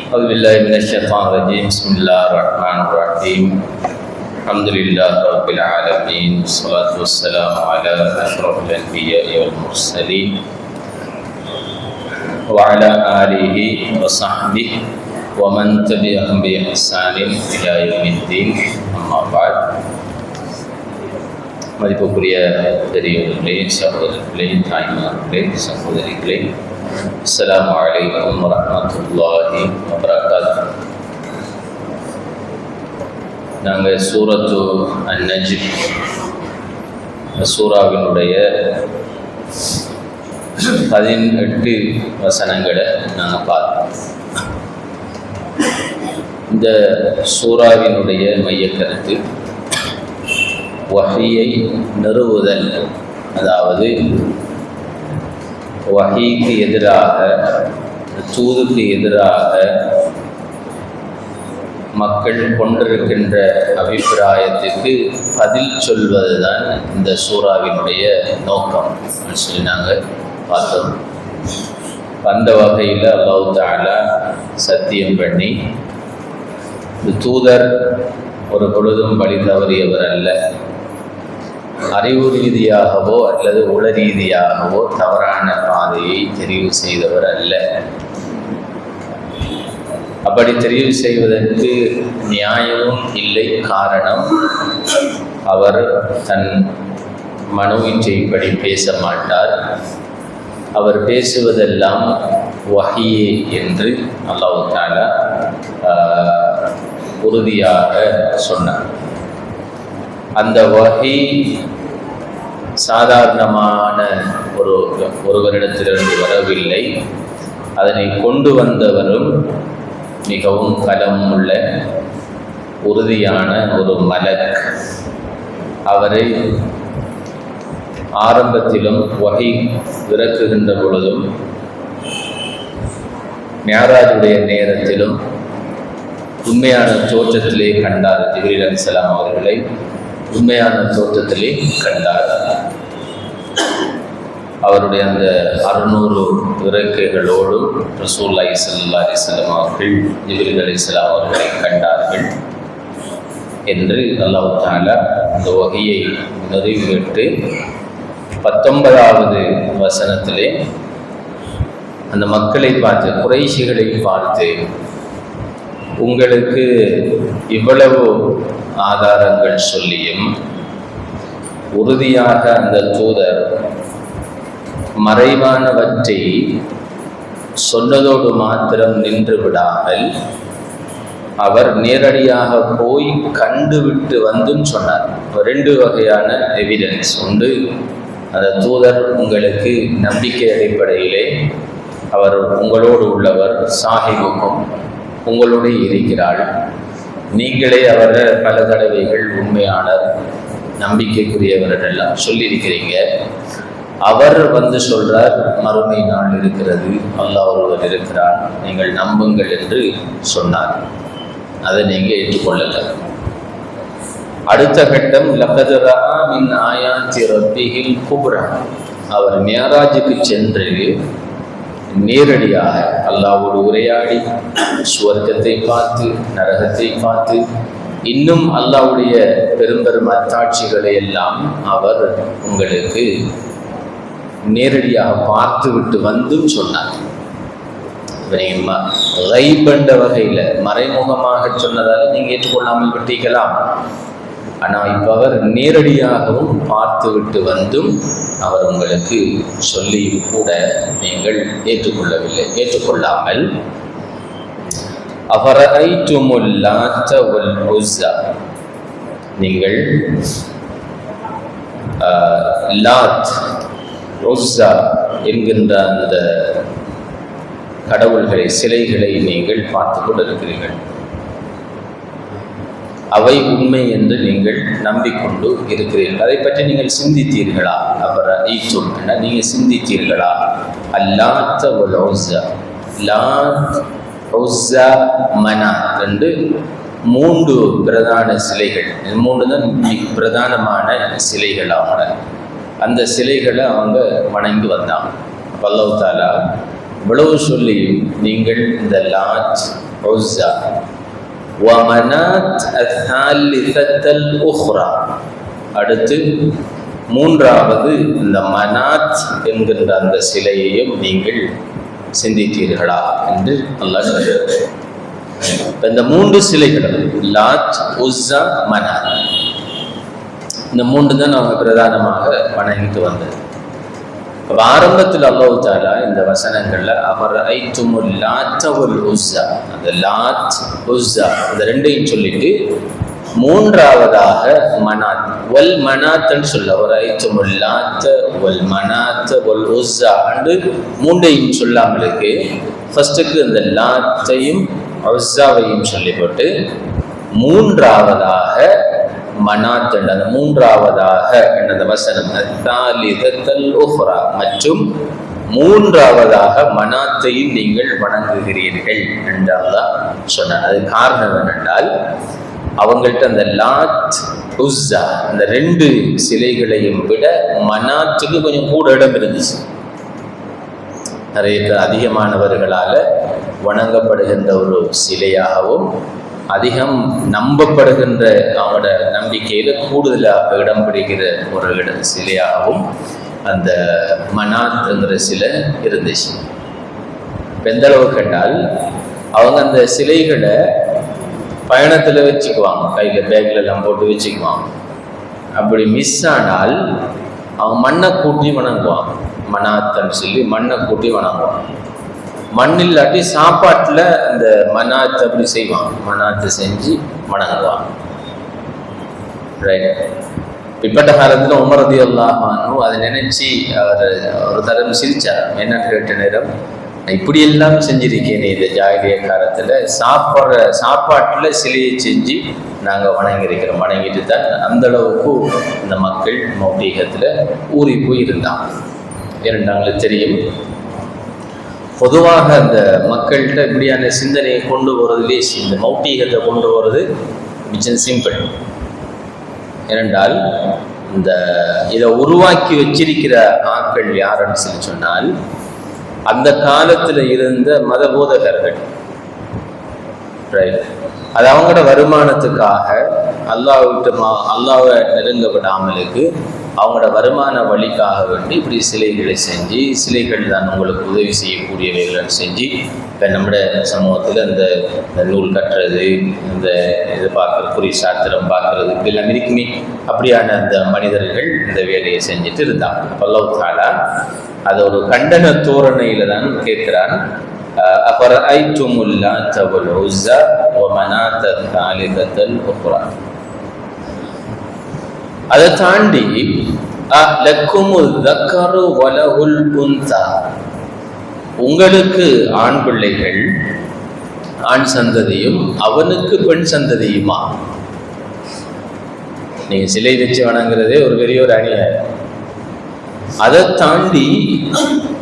أعوذ بالله من الشيطان الرجيم بسم الله الرحمن الرحيم الحمد لله رب العالمين والصلاة والسلام على أشرف الأنبياء والمرسلين وعلى آله وصحبه ومن تبعهم بإحسان إلى يوم الدين أما بعد மதிப்புக்குரிய பெரியவர்களே, சகோதரர்களே, தாய்மார்களே, சகோதரிகளே, அஸ்ஸலாமு அலைக்கும் வரஹ்மத்துல்லாஹி வபரகாத்துஹு. நாங்கள் சூரத்து அன்-நஜ்ம் சூராவினுடைய 18 வசனங்களை நாங்கள் பார்த்தோம். இந்த சூராவினுடைய மையக்கருத்து வஹியை நிறுவுதல், அதாவது வஹிக்கு எதிராக, தூதுக்கு எதிராக மக்கள் கொண்டிருக்கின்ற அபிப்பிராயத்துக்கு பதில் சொல்வது தான் இந்த சூறாவினுடைய நோக்கம் சொல்லி நாங்கள் பார்த்தோம். அந்த வகையில் அல்லாஹ் தஆலா சத்தியம் பண்ணி, தூதர் ஒரு பொழுதும் வழி தவறியவர் அல்ல, அறிவு ரீதியாகவோ அல்லது உள ரீதியாகவோ தவறான பாதையை தெரிவு செய்தவர் அல்ல. அப்படி தெரிவு செய்வதற்கு நியாயமும் இல்லை. காரணம், அவர் தன் மனோ இச்சைப்படி பேச மாட்டார். அவர் பேசுவதெல்லாம் வஹியே என்று அல்லாஹ் தஆலா உறுதியாக சொன்னார். அந்த வஹி சாதாரணமான ஒருவரிடத்திலிருந்து வரவில்லை. அதனை கொண்டு வந்தவரும் மிகவும் பலம் உள்ள உறுதியான ஒரு மலக். அவரை ஆரம்பத்திலும் வஹி இறக்குகின்ற பொழுதும் மிஅராஜுடைய நேரத்திலும் உண்மையான தோற்றத்திலே கண்டார். ஜிப்ரீல் அலைஹிஸ்ஸலாம் அவர்களை உண்மையான தோற்றத்திலே கண்டார். அவருடைய அந்த 600 இறக்கைகளோடு ரசூலுல்லாஹி ஸல்லல்லாஹு அலைஹி வஸல்லம் அவர்கள் ஜிப்ரீல் அலைஹிஸ்ஸலாம் அவர்களை கண்டார்கள் என்று அல்லாஹ் தஆலா அந்த வஹியை நிறைவேற்றி 19வது வசனத்திலே அந்த மக்களை பார்த்து, குறைஷிகளை பார்த்து, உங்களுக்கு இவ்வளவு ஆதாரங்கள் சொல்லியும் உறுதியாக அந்த தூதர் மறைவானவற்றை சொன்னதோடு மாத்திரம் நின்று விடாமல் அவர் நேரடியாக போய் கண்டுவிட்டு வந்தும் சொன்னார். 2 வகையான எவிடன்ஸ் உண்டு. அந்த தூதர் உங்களுக்கு நம்பிக்கை அடிப்படையிலே அவர் உங்களோடு உள்ளவர், சாஹிபுக்கும் உங்களோடு இருக்கிறாள், நீங்களே அவரை பல தடவைகள் உண்மையாளர், நம்பிக்கைக்குரியவர் எல்லாம் சொல்லியிருக்கிறீங்க. அவர் வந்து சொல்றார், மறுமை நாள் இருக்கிறது, அல்லாஹ் ஒருவர் இருக்கிறார், நீங்கள் நம்புங்கள் என்று சொன்னார். அதை நீங்க ஏற்றுக்கொள்ளல. அடுத்த கட்டம், லகத் ரஆ மின் ஆயாத்தி ரப்பிஹில் குப்ரா. அவர் மிஅராஜுக்கு சென்று நேரடியாக அல்லாஹ்வோடு உரையாடி, சுவர்க்கத்தை பார்த்து, நரகத்தை பார்த்து, இன்னும் அல்லாஹ்வுடைய பெரும் அத்தாட்சிகளை எல்லாம் அவர் உங்களுக்கு நேரடியாக பார்த்து விட்டு வந்தும் சொன்னார். கைபண்ட வகையில் மறைமுகமாக சொன்னதால நீங்கள் ஏற்றுக்கொள்ளாமல் விட்டீர்களாம். ஆனால் இப்போ அவர் நேரடியாகவும் பார்த்து விட்டு வந்தும் அவர் உங்களுக்கு சொல்லியும் கூட நீங்கள் ஏற்றுக்கொள்ளாமல் அஃபரஐதுமுல் லாத்த வல் உஸ்ஸா, நீங்கள் லாத் உஸ்ஸா என்கின்ற அந்த கடவுள்களை, சிலைகளை நீங்கள் பார்த்து கொண்டிருக்கிறீர்கள். அவை உண்மை என்று நீங்கள் நம்பிக்கொண்டு இருக்கிறீர்கள். அதை பற்றி நீங்கள் சிந்தித்தீர்களா? அப்புறம் நீங்கள் சிந்தித்தீர்களா? அல்லாத்த வல் உஸ்ஸா, லாத், உஸ்ஸா, மனாத் என்று 3 பிரதான சிலைகள். 3 தான் பிரதானமான சிலைகளாக. அந்த சிலைகளை அவங்க வணங்கி வந்தாங்க. அல்லாஹ் தஆலா இவ்வளவு சொல்லியும் நீங்கள் இந்த லாத், உஸ்ஸா வ மனாத் அல்-தாலிஸத்தல் உஹ்ரா, அடுத்து மூன்றாவது இந்த மனாத் என்கின்ற அந்த சிலையையும் நீங்கள் சிந்தித்தீர்களா என்று அல்லாஹ் சொல்கிறார். இந்த மூன்று சிலைகள் லாத், உஸ்ஸா, மனாத், இந்த மூன்று தான் அவங்க பிரதானமாக வணங்கிட்டு வந்தது. அப்போ ஆரம்பத்தில் அல்லாஹ் தஆலா இந்த வசனங்கள்ல அவர் ஐத்துமுல் லாத் வல் உஸ்ஸா, அந்த லாத், உஸ்ஸா இந்த ரெண்டையும் சொல்லிட்டு மூன்றாவதாக மனாத் வல் மனாத்ன்னு சொல்ல, அவர் ஐத்துமுல் லாத் வல் மனாத் வல் உஸ்ஸா என்று மூன்றையும் சொல்லாமலுக்கு ஃபர்ஸ்ட்டுக்கு இந்த லாத்தையும் உஸ்ஸாவையும் சொல்லிவிட்டு மூன்றாவதாக மனாத் என்ற அந்த மூன்றாவதாக என்ற வசனம் தாலிதத்தல் உஹ்ரா மற்றும் மூன்றாவதாக மனாத்தையும் நீங்கள் வணங்குகிறீர்கள் என்று அல்லாஹ் சொன்னார். அது காரணம் என்னென்றால் அவங்கள்ட்ட அந்த லாத், உஸ்ஸா இந்த ரெண்டு சிலைகளையும் விட மனாத்துக்கு கொஞ்சம் கூட இடம் இருந்துச்சு. நிறைய பேர் அதிகமானவர்களால் வணங்கப்படுகின்ற ஒரு சிலையாகவும் அதிகம் நம்பப்படுகின்ற அவங்களோட நம்பிக்கையில் கூடுதலாக இடம் பிடிக்கிற ஒரு சிலையாகவும் அந்த மனாத்ங்கிற சிலை இருந்துச்சு. எந்தளவு கேட்டால் அவங்க அந்த சிலைகளை பயணத்தில் வச்சுக்குவாங்க, கையில் பேக்கில் எல்லாம் போட்டு வச்சுக்குவாங்க. அப்படி மிஸ் ஆனால் அவங்க மண்ணை கூட்டி வணங்குவாங்க, மனாத்தன்னு சொல்லி மண்ணை கூட்டி வணங்குவாங்க. மண் இல்லாட்டி சாப்பாட்டில் அந்த மனாத் அப்படி செய்வாங்க, மனாத்து செஞ்சு வணங்குவாங்க. ரைட். பிற்பட்ட காலத்தில் உமர் ரலியல்லாஹு அன்ஹு அதை நினைச்சு அவர் ஒரு தரம் சிரிச்சார். என்னன்னு கேட்ட நேரம், இப்படியெல்லாம் செஞ்சிருக்கேன் இந்த ஜாகிலிய காலத்தில், சாப்பாட்டில் சிலையை செஞ்சு நாங்கள் வணங்கியிருக்கிறோம், வணங்கிட்டு தான் அந்த அளவுக்கு இந்த மக்கள் மௌட்டீகத்தில் ஊறி போய் இருந்தாங்க. ஏனென்றாங்களுக்கு தெரியும், பொதுவாக அந்த மக்கள்கிட்ட இப்படியான சிந்தனையை கொண்டு போகிறதுலே இந்த மௌட்டீகத்தை கொண்டு போகிறது மிச்சம் சிம்பிள். ஏனென்றால் இந்த இதை உருவாக்கி வச்சிருக்கிற ஆட்கள் யாருன்னு சொல்லி சொன்னால் அந்த காலத்தில் இருந்த மத போதகர்கள். ரைட். அது அவங்களோட வருமானத்துக்காக அல்லாவை நெருங்க விடாமலுக்கு அவங்களோட வருமான வழிக்காக வேண்டி இப்படி சிலைகளை செஞ்சு, சிலைகள் தான் உங்களுக்கு உதவி செய்யக்கூடியவைகளை செஞ்சு இப்போ நம்முடைய சமூகத்தில் இந்த நூல் கட்டுறது, இந்த இது பார்க்குறது, குறி சாத்திரம் பார்க்குறது, இப்படிலாம் இருக்குமே. அப்படியான அந்த மனிதர்கள் இந்த வேலையை செஞ்சுட்டு இருந்தாங்க. அல்லாஹ் தஆலா அது ஒரு கண்டன தோரணையில் தான் கேட்கிறான். அஃபரஐத்துமுல் லாத் வல் உஸ்ஸா வ மனாத் அத்-தாலிஸத்தல் உஹ்ரா. அதை தாண்டி லக்குமுல் ذكரு வலஹுல் உன்ஸா, உங்களுக்கு ஆண் பிள்ளைகள், ஆண் சந்ததியும் அவனுக்கு பெண் சந்ததியுமா. நீங்க சிலை வச்சு வணங்குறதே ஒரு பெரிய ஒரு அநியாயம். அதை தாண்டி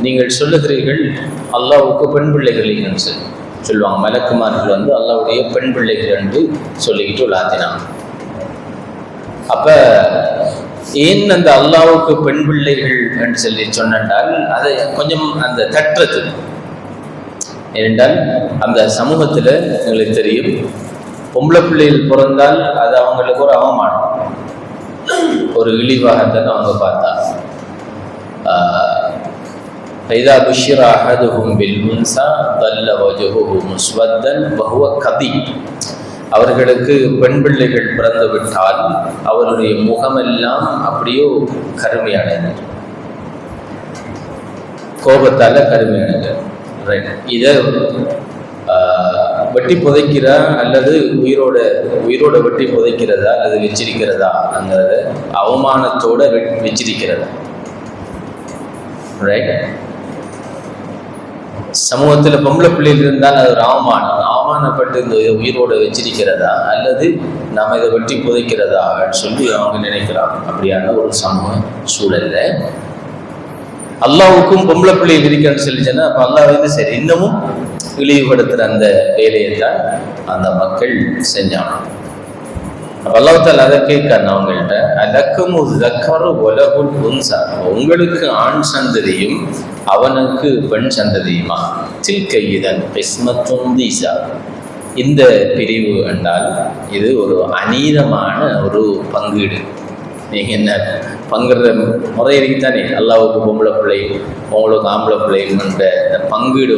நீங்கள் சொல்லுகிறீர்கள் அல்லாஹ்வுக்கு பெண் பிள்ளைகள் என்று சொல்லுவாங்க. மலக்குமார்கள் அல்லாஹ்வுடைய பெண் பிள்ளைகள் என்று சொல்லிக்கிட்டு உலாத்தினாங்க. அப்ப ஏன் அந்த அல்லாஹ்வுக்கு பெண் பிள்ளைகள் என்று சொல்லி சொன்னால் அதை கொஞ்சம் அந்த தட்டுறது. ஏனென்றால் அந்த சமூகத்தில் எங்களுக்கு தெரியும், பொம்பளை பிள்ளைகள் பிறந்தால் அது அவங்களுக்கு ஒரு அவமானம், ஒரு இழிவாகத்தான் அவங்க பார்த்தா. فإذا بشر أحدهم بالأنثى ظل وجهه مسودا وهو كظيم. அவர்களுக்கு பெண் பிள்ளைகள் பிறந்து விட்டால் அவருடைய முகமெல்லாம் அப்படியோ கருமையானது, கோபத்தால கருமையானது. இதை வெட்டி புதைக்கிறா அல்லது உயிரோட வெட்டி புதைக்கிறதா அல்லது வச்சிருக்கிறதா அங்கிறத அவமானத்தோட வச்சிருக்கிறதா. ரைட். சமூகத்தில் பொம்பளை பிள்ளைகள் இருந்தால் அது ஒரு அவமானப்பட்டு இந்த உயிரோடு வச்சிருக்கிறதா அல்லது நாம் இதை வெட்டி புதைக்கிறதா அப்படின்னு சொல்லி அவங்க நினைக்கிறாங்க. அப்படியான ஒரு சமூக சூழல்ல அல்லாஹ்வுக்கும் பொம்பளை பிள்ளைகள் இருக்கிறன்னு சொல்லிச்சுன்னா அப்போ அல்லாஹ் சரி இன்னமும் இழிவுபடுத்துகிற அந்த வேலையை தான் அந்த மக்கள் செஞ்சாங்க. அல்லாஹ் அதை கேட்காரு அவங்கள்ட்ட, அலக்குமு ஸக்கரு வலகுல் உன்ஸா, உங்களுக்கு ஆண் சந்ததியும் அவனுக்கு பெண் சந்ததியுமா? தில்க இதன் கிஸ்மத்துன் தீஸா, இந்த பிரிவு என்றால் இது ஒரு அநீதமான ஒரு பங்கீடு. நீங்க என்ன பங்குற முறை இருக்குதானே, அல்லாவுக்கு பொம்பளை பிள்ளை உங்களுக்கு ஆம்பளை பிள்ளைன்ற இந்த பங்கீடு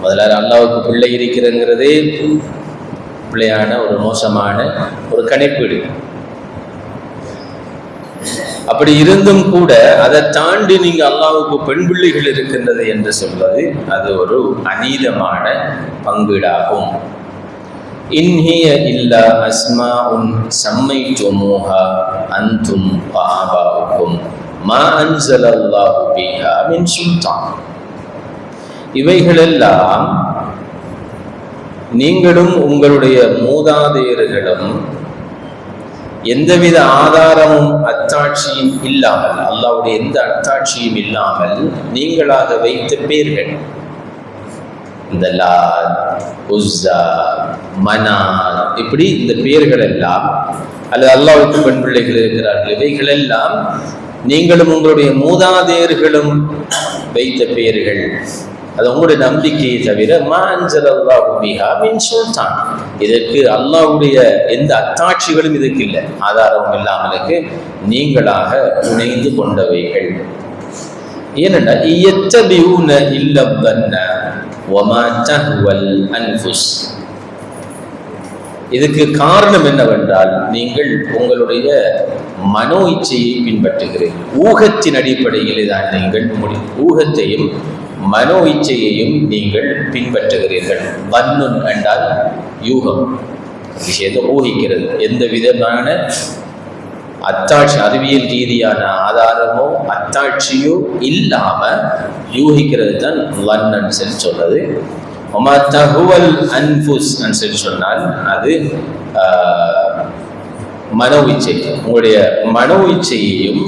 முதல்ல அல்லாவுக்கு பிள்ளை இருக்கிறங்கிறதே பிள்ளையான ஒரு மோசமான ஒரு கணிப்பீடு. அப்படி இருந்தும் கூட அதை தாண்டி நீங்க அல்லாஹ்வுக்கு பெண் பிள்ளைகள் இருக்கின்றது என்று சொல்வது அது ஒரு அநீதமான பங்கீடாகும். இன்ஹிய இல்லா அஸ்மாஉன் சம்மைதுமூஹா அன்தும் வஆபாஉக்கும் மா அன்ஸலல்லாஹு பிஹா மின் சுல்தான். இவைகளெல்லாம் நீங்களும் உங்களுடைய மூதாதையர்களும் எந்தவித ஆதாரமும் அத்தாட்சியும் இல்லாமல், அல்லாஹ்வுடைய எந்த அத்தாட்சியும் இல்லாமல் நீங்களாக வைத்த பேர்கள். இந்த லாத், உஸ்ஸா, மனாத், இப்படி இந்த பேர்கள் எல்லாம், அல்லது அல்லாஹ்வுக்கு பெண் பிள்ளைகள் இருக்கிறார்கள், இவைகள் எல்லாம் நீங்களும் உங்களுடைய மூதாதையர்களும் வைத்த பேர்கள். அது உங்களுடைய நம்பிக்கையை தவிர மா அன்ஸலல்லாஹு பிஹா மின் சுல்தான், இதற்கு அல்லாஹ்வுடைய எந்த அத்தாட்சிகளும் இதுக்கு இல்லை, ஆதாரமும் இல்லாமலுக்கு நீங்களாக புனைந்து கொண்டவைகள். ஏனென்றா இயத்தபிஊன இல்லவ்வன்ன வமா தஹ்வல் அன்ஃபுஸ். இதுக்கு காரணம் என்னவென்றால் நீங்கள் உங்களுடைய மனோ இச்சையை பின்பற்றுகிறீர்கள். ஊகத்தின் அடிப்படையில் தான் நீங்கள் ஊகத்தையும் மனோ இச்சையையும் நீங்கள் பின்பற்றுகிறீர்கள். வன்னுன் என்றால் யூகம், விஷயத்தை ஊகிக்கிறது. எந்த விதமான அத்தாட்சி, அறிவியல் ரீதியான ஆதாரமோ அத்தாட்சியோ இல்லாம யூகிக்கிறது தான் வன்னன் சொல்லி சொல்றது. ஒமா தஹுவல் அன்ஃபுஸ் சொல்லி சொன்னால் அது மனோ இச்சை. உங்களுடைய மனோ இச்சையையும்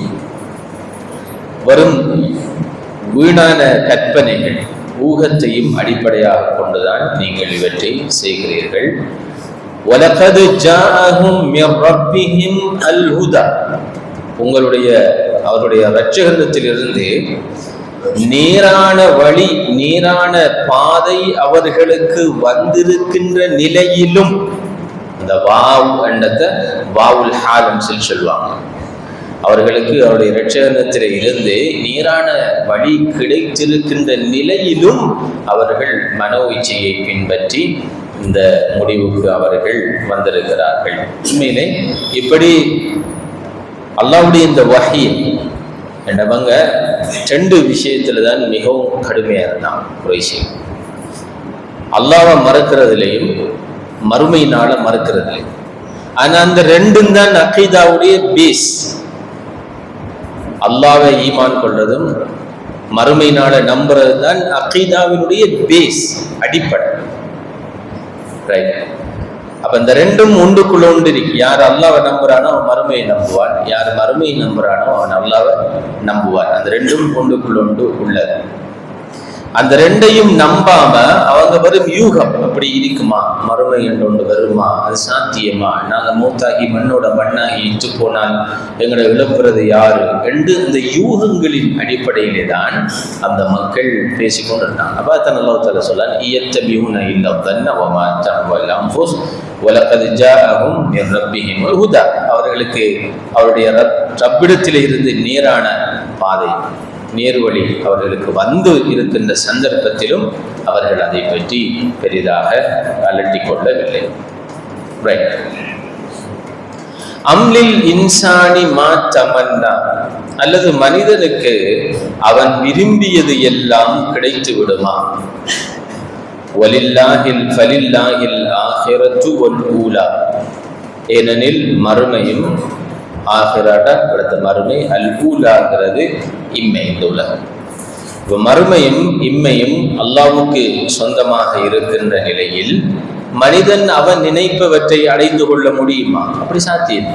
வரும் வீணான கற்பனைகள், ஊகத்தையும் அடிப்படையாக கொண்டுதான் நீங்கள் இவற்றை செய்கிறீர்கள். வலகது ஜாஅஹும் மிர் ரப்பிஹிம் அல் ஹுதா, அவருடைய இரட்சகரிடத்திலிருந்து நேரான வழி, நேரான பாதை அவர்களுக்கு வந்திருக்கின்ற நிலையிலும், அந்த வாவ் என்றத வாவுல் ஹால் சொல்லி சொல்லுவாங்க, அவர்களுக்கு அவருடைய இரட்சகத்தில் இருந்து நேரான வழி கிடைத்திருக்கின்ற நிலையிலும் அவர்கள் மனோ இச்சையை பின்பற்றி இந்த முடிவுக்கு அவர்கள் வந்திருக்கிறார்கள். உண்மையிலே இப்படி அல்லாஹ்வுடைய இந்த வஹி என்னவங்க ரெண்டு விஷயத்துல தான் மிகவும் கடுமையா இருந்தான் குறைஷி. அல்லாஹ்வை மறுக்கிறதுலையும் மறுமை நாள மறுக்கிறதுலையும். ஆனா அந்த ரெண்டும் தான் அகீதாவுடைய பேஸ். அல்லாஹ்வை ஈமான் கொள்றதும் மறுமை நாளை நம்புறது தான் அகீதாவினுடைய பேஸ், அடிப்படை. ரைட். அப்ப இந்த ரெண்டும் ஒன்றுக்குள்ள ஒன்று இருக்கு. யார் அல்லாஹ்வை நம்புறானோ அவன் மறுமையை நம்புவான், யார் மறுமையை நம்புறானோ அவன் அல்லாஹ்வை நம்புவான். அந்த ரெண்டும் ஒன்றுக்குள்ள ஒன்று உள்ளது. அந்த ரெண்டையும் நம்பாம அவங்க வரும் யூகம், அப்படி இருக்குமா, மறுமை என்று ஒன்று வருமா, அது சாத்தியமா, நாங்க மூத்தாகி மண்ணோட மண்ணாகி இட்டு போனால் எங்களை இழப்புறது யாரு என்று இந்த யூகங்களின் அடிப்படையிலே தான் அந்த மக்கள் பேசிக்கொண்டிருந்தாங்க. அப்ப தான் அல்லாஹ் தஆலா சொல்றான், இயத்தபிஊன இல்லவ்வன்ன வமா தஹ்வல் அன்ஃபுஸ் வலகத் ஜாஅஹும் மிர் ரப்பிஹிம் அல் ஹுதா. அவர்களுக்கு அவருடைய ரப்பிடத்திலே இருந்து நேரான பாதை, நேர்வழி அவர்களுக்கு வந்து இருக்கின்ற சந்தர்ப்பத்திலும் அவர்கள் அதை பற்றி பெரிதாக அலட்டிக் கொள்ளவில்லை. ரைட். அம்லில் இன்சானி மா தமன்னா, அல்லது மனிதனுக்கு அவன் விரும்பியது எல்லாம் கிடைத்து விடுமா? வலில்லாஹில் ஃபலில்லாஹில் ஆஹிரத்து வல் ஊலா, ஏனெனில் மறுமையும் ஆஹிராட்ட அடுத்த மறுமை, அல் ஊலாங்கிறது இம்மை, இந்த உலகம். இப்போ மறுமையும் இம்மையும் அல்லாஹ்வுக்கு சொந்தமாக இருக்கின்ற நிலையில் மனிதன் அவன் நினைப்பவற்றை அடைந்து கொள்ள முடியுமா? அப்படி சாத்தியம்.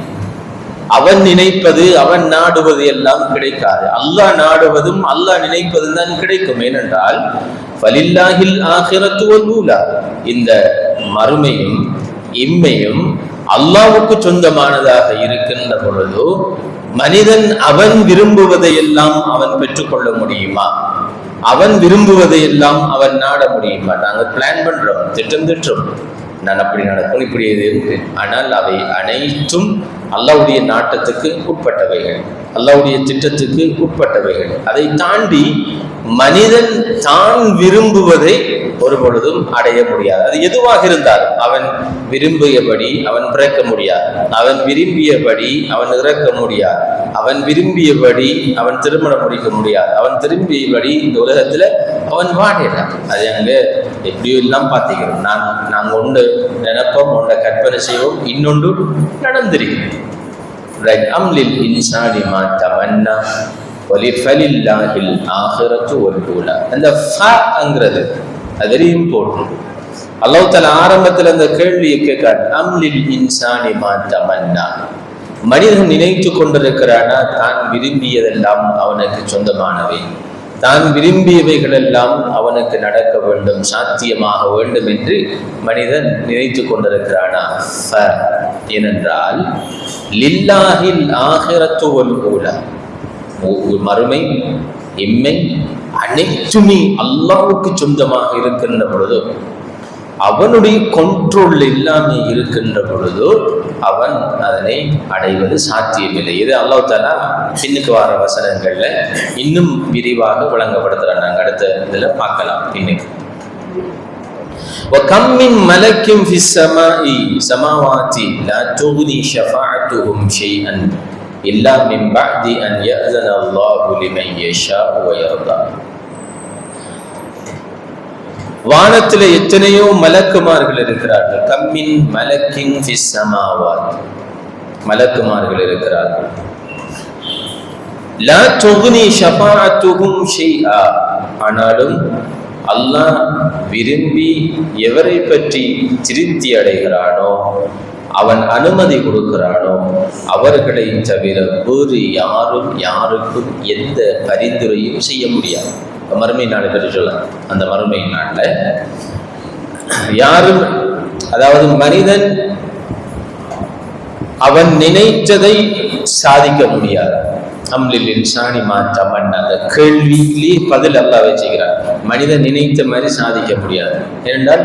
அவன் நினைப்பது, அவன் நாடுவது எல்லாம் கிடைக்காது. அல்லாஹ் நாடுவதும் அல்லாஹ் நினைப்பதும் தான் கிடைக்கும். ஏனென்றால் ஃபலில்லாஹில் ஆஹிரத்து வல் ஊலா, இந்த மறுமையும் இம்மையும் அல்லாஹ்வுக்கு சொந்தமானதாக இருக்கின்ற பொழுது மனிதன் அவன் விரும்புவதையெல்லாம் அவன் பெற்றுக்கொள்ள முடியுமா? அவன் விரும்புவதையெல்லாம் அவன் நாட முடியுமா? நாங்கள் பிளான் பண்றோம், திட்டம் நான் அப்படி நடக்கும், இப்படி இது இருக்கு. ஆனால் அவை அனைத்தும் அல்லாஹ்வுடைய நாட்டத்துக்கு உட்பட்டவைகள், அல்லாஹ்வுடைய திட்டத்துக்கு உட்பட்டவைகள். அதை தாண்டி மனிதன் தான் விரும்புவதை ஒரு பொழுதும் அடைய முடியாது. அது எதுவாக இருந்தாலும் அவன் விரும்பியபடி அவன் பிறக்க முடியாது, அவன் விரும்பியபடி அவன் இறக்க முடியாது, அவன் விரும்பியபடி அவன் திருமணம் முடிக்க முடியாது, அவன் விரும்பியபடி இந்த உலகத்துல அவன் வாழலாம். அது அங்க எப்படியோ எல்லாம் பார்த்திக்கிறோம். நாங்க ஒன்று நினைப்போம், ஒன்றை கற்பனை செய்வோம், இன்னொன்று நடந்திருக்கிறோம். அம்லில் இன்சானி மா தமன்னா வலிஃபலில்லாஹில் ஆகிரத்து வல் ஊலா. அந்த ஃபங்கிறது அது வெரி இம்பார்ட்டன்ட். அல்லாஹ் தஆலா ஆரம்பத்தில் அந்த கேள்வியை கேட்கிறார், அம்லில் இன்சானி மா தமன்னா. மனிதன் நினைத்து கொண்டிருக்கிறானா தான் விரும்பியதெல்லாம் அவனுக்கு சொந்தமானவை, தான் விரும்பியவைகள் எல்லாம் அவனுக்கு நடக்க வேண்டும், சாத்தியமாக வேண்டும் என்று மனிதன் நினைத்து கொண்டிருக்கிறானா? ஏனென்றால் லில்லாஹில் ஆகிரத்து வல் ஊலா, மறுமை இம்மை அனைத்துமே அல்லாஹ்வுக்கு சொந்தமாக இருக்கின்ற பொழுது, அவனுடைய கண்ட்ரோல் எல்லாமே இருக்கின்ற பொழுது அவன் அதனை அடைவது சாத்தியமில்லை. இது அல்லாஹ் தஆலா பின்னுக்கு வர வசனங்கள்ல இன்னும் விரிவாக விளங்கப்படுத்துறான். நாங்கள் அடுத்த இதுல பார்க்கலாம். பின்னுக்கு وَكَمْ مِنْ مَلَكٍ فِي السَّمَاءِ سَمَاوَاتِ لَا تُغْنِي شَفَاعَتُهُمْ شَيْئًا إِلَّا مِنْ بَعْدِ أَنْ يَأْذَنَ اللَّهُ لِمَنْ يَشَاءُ وَيَرْضَى. வானத்தில் எத்தனையோ மலக்குமார்கள் இருக்கிறார்கள். கம்மின் மலக்கின் ஃபிஸ் ஸமாவாத், மலக்குமார்கள் இருக்கிறார்கள். லா துக்னி ஷஃபாஅத்துஹும் ஷைஆ, ஆனாலும் அல்லாஹ் விரும்பி எவரை பற்றி திருப்தி அடைகிறானோ, அவன் அனுமதி கொடுக்கிறானோ அவர்களை தவிர வேறு யாருக்கும் எந்த பரிந்துரையும் செய்ய முடியாது. மறுமை நாளை பற்றி சொல்லலாம். அந்த மறுமை நாளில் யாரும், அதாவது மனிதன் அவன் நினைத்ததை சாதிக்க முடியாது. அம்லில் இன்சானி மா தமன்னா, அந்த கேள்வியிலே பதில் அல்லாஹ் வச்சுக்கிறான். மனிதன் நினைத்த மாதிரி சாதிக்க முடியாது. ஏனென்றால்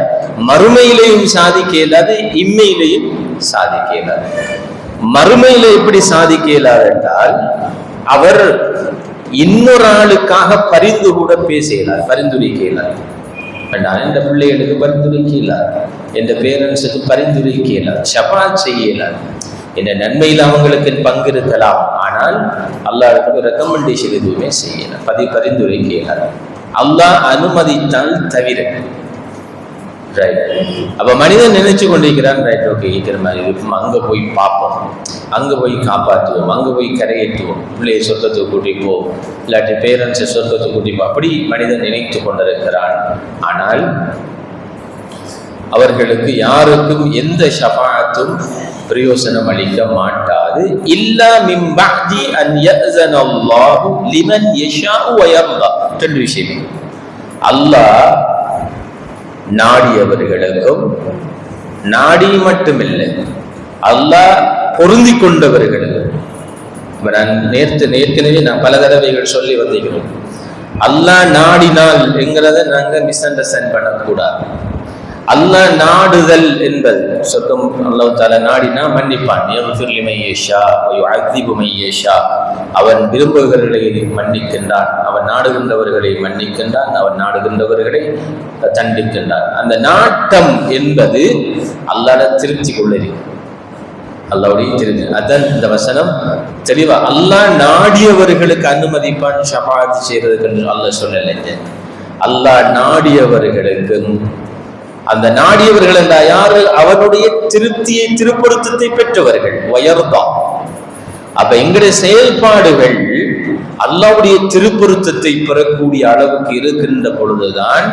மறுமையிலையும் சாதிக்க இயலாது, இம்மையிலையும் சாதிக்க இயலாது. மறுமையில எப்படி சாதிக்க இயலாது என்றால், அவர் இன்னொரு ஆளுக்காக பரிந்து கூட பேசலார், பரிந்துரைக்க இயலாது. என்ற பிள்ளைகளுக்கு பரிந்துரைக்க இயலாது, என்ற பேரண்ட்ஸுக்கு பரிந்துரைக்க இயலாது, ஷஃபாஅத் செய்ய இயலாது. என்ற நன்மையில் அவங்களுக்கு பங்கு இருக்கலாம், ஆனால் அல்லாஹ்வுக்கு ரெக்கமெண்டேஷன் எதுவுமே செய்யலாம், பரிந்துரைக்க இயலாது. அல்லாஹ் அனுமதித்தால் தவிர. ரைட். அப்ப மனிதன் நினைச்சு கொண்டிருக்கிறான், ரைட், ஓகே, இருக்கிற மாதிரி இருக்கும், அங்க போய் பார்ப்போம், அங்க போய் காப்பாற்றுவோம், அங்க போய் கரையேற்றுவோம், பிள்ளையை சொர்க்கத்துக்கு கூட்டிப்போம், இல்லாட்டி பேரண்ட்ஸை சொர்க்கத்துக்கு கூட்டிப்போம், அப்படி மனிதன் நினைத்து கொண்டிருக்கிறான். ஆனால் அவர்களுக்கு யாருக்கும் எந்த ஷஃபாஅத்தும் பிரயோசனம் அளிக்க மாட்டாது. இல்லா மின் பஅதி அன் யஅஸன அல்லாஹு லிமன் யஷாஉ வ யர்தா. ரெண்டு விஷயம். அல்லாஹ் நாடியவர்களுக்கும், நாடி மட்டுமில்லை, அல்லாஹ் பொருந்தி கொண்டவர்களுக்கும். நான் ஏற்கனவே நான் பல தடவைகள் சொல்லி வந்திருக்கிறோம், அல்லாஹ் நாடினால் என்கிறத நாங்கள் மிஸ் அண்டர்ஸ்டாண்ட் பண்ணக்கூடாது. அல்லாஹ் நாடுதல் என்பது சொர்க்கம் அல்லாஹ் தஆலா நாடினா மன்னிப்பான். யக்ஃபிர் லிமன் யஷா வ யுஅذிபு மன் யஷா. அவன் விரும்புகிறவர்களை மன்னிக்கின்றான், அவன் நாடுகின்றவர்களை மன்னிக்கின்றான், அவன் நாடுகின்றவர்களை தண்டிக்கின்றான். அந்த நாட்டம் என்பது அல்லாஹ்வை திருப்தி கொள்ளது, அல்லாஹ்வுடைய திருப்தி. அதான் இந்த வசனம் தெளிவா அல்லாஹ் நாடியவர்களுக்கு அனுமதிப்பான் ஷஃபாஅத் செய்யறதுக்கு அல்லாஹ் சொல்லலைங்க. அல்லாஹ் நாடியவர்களுக்கு, அந்த நாடியவர்கள் என்றால் யாரு? அவனுடைய திருப்தியை, திருப்பொருத்தத்தை பெற்றவர்கள். வயர்தா. அப்ப எங்களுடைய செயல்பாடுகள் அல்லாஹ்வுடைய திருப்பொருத்தத்தை பெறக்கூடிய அளவுக்கு இருக்கின்ற பொழுதுதான்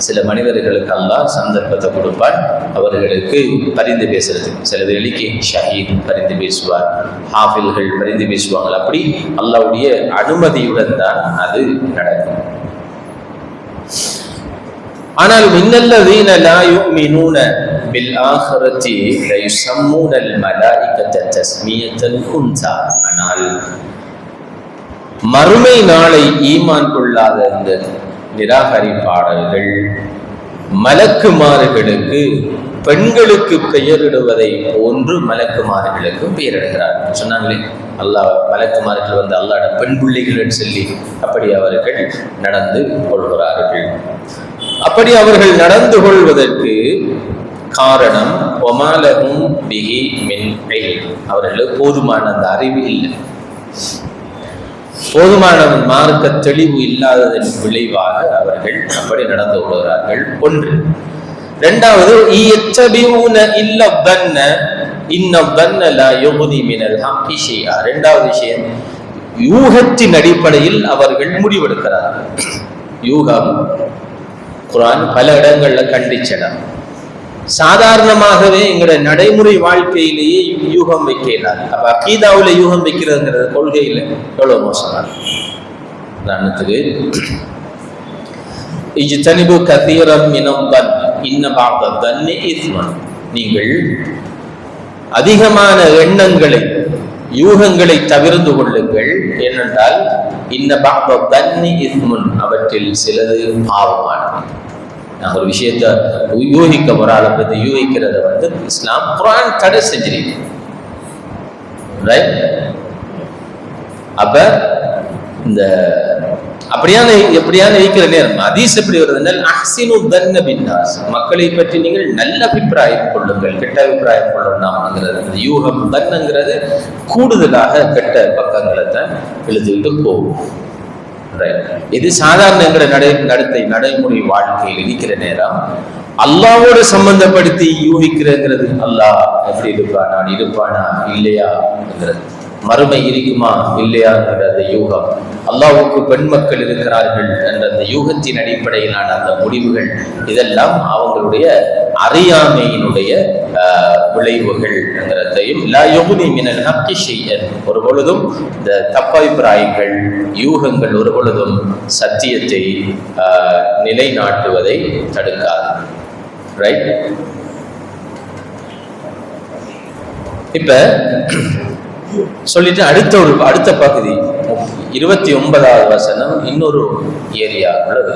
சில மனிதர்களுக்கு அல்லாஹ் சந்தர்ப்பத்தை கொடுப்பான், அவர்களுக்கு பரிந்து பேசுறதுக்கு. சில வேளைக்கு ஷஹீத் பரிந்து பேசுவார், ஹாஃபில்கள் பரிந்து பேசுவாங்க. அப்படி அல்லாஹ்வுடைய அனுமதியுடன் தான் அது நடக்கும். ஆனால் மின்னல்லதீன லா யுமினூன பில்-ஆஹிரத்தி லயுஸம்மூனல் மலாயிகத தஸ்மியத்தல் உன்ஸா. ஆனால் மறுமை நாளை ஈமான் கொள்ளாத இந்த நிராகரிப்பாளர்கள் மலக்குமார்களுக்கு பெண்களுக்கு பெயரிடுவதை போன்று மலக்குமார்களுக்கு பெயரிடுகிறார்கள். சொன்னாங்களே அல்லாஹ் மலக்குமார்கள் வந்து அல்லாஹ்ட பெண் பிள்ளைகள் சொல்லி அப்படி அவர்கள் நடந்து கொள்கிறார்கள். அப்படி அவர்கள் நடந்து கொள்வதற்கு காரணம் ஒமாலகும் பிஹி மின் இல்ம், அவர்களுக்கு போதுமான அந்த அறிவு இல்லை, போதுமான மார்க்க தெளிவு இல்லாததன் விளைவாக அவர்கள் அப்படி நடந்து கொள்கிறார்கள். ஒன்று. இரண்டாவது, இரண்டாவது விஷயம், யூகத்தின் அடிப்படையில் அவர்கள் முடிவெடுக்கிறார்கள். யூகம் குர்ஆன் பல இடங்கள்ல கண்டிச்சன. சாதாரணமாகவே எங்களோட நடைமுறை வாழ்க்கையிலேயே யூகம் வைக்கிறார். அப்ப அகீதாவுல யூகம் வைக்கிறதுங்கிறது கொள்கையில எவ்வளவு மோசமான. உதாரணத்துக்கு இஜ்தனிபு கதீரம் மினல் தன் இன்ன பஅத தன்னி இஸ்மன், நீங்கள் அதிகமான எண்ணங்களை யூகங்களை தவிர்த்து கொள்ளுங்கள். ஏனென்றால் இன்ன பஅத தன்னி இஸ்முன், அவற்றில் சிலது பாவமானது. நான் ஒரு விஷயத்தை யூகிக்க போறாளை பற்றி யூகிக்கிறத வந்து இஸ்லாம் குர்ஆன் தடை செஞ்சிருக்கு. ரைட்? அப்ப இந்த எப்படியான இருக்கிற நேரம் ஹதீஸ் எப்படி வருதுன்னா, அஹ்சினு தன்ன பின்னாஸ், மக்களை பற்றி நீங்கள் நல்ல அபிப்பிராயம் கொள்ளுங்கள், கெட்ட அபிப்பிராயம் கொள்ளணும்ங்கிறது. யூகம் தன்னுங்கிறது கூடுதலாக கெட்ட பக்கங்களை தான் எழுதிட்டு போகும். இது சாதாரண நடைமுறை வாழ்க்கையில் இருக்கிற நேரம் அல்லாவோடு சம்பந்தப்படுத்தி யூகிக்கிறங்கிறது. அல்லாஹ் எப்படி இருப்பானா, இருப்பானா இல்லையா என்கிறது, மறுமை இருக்குமா இல்லையா என்ற அந்த யூகம், அல்லாஹ்வுக்கு பெண் மக்கள் இருக்கிறார்கள் என்ற அந்த யூகத்தின் அடிப்படையிலான அந்த முடிவுகள், இதெல்லாம் அவங்களுடைய அறியாமையினுடைய விளைவுகள் என்கிறதையும் லா யுக்னி மினல் ஹக்கி ஷைஅன், ஒரு பொழுதும் இந்த தப்பபிப்பிராயங்கள் யூகங்கள் ஒரு பொழுதும் சத்தியத்தை நிலைநாட்டுவதை தடுக்காது. ரைட்? இப்ப சொல்லிட்டு அடுத்த பகுதி 29வது வசனம் இன்னொரு ஏரியா உள்ளது.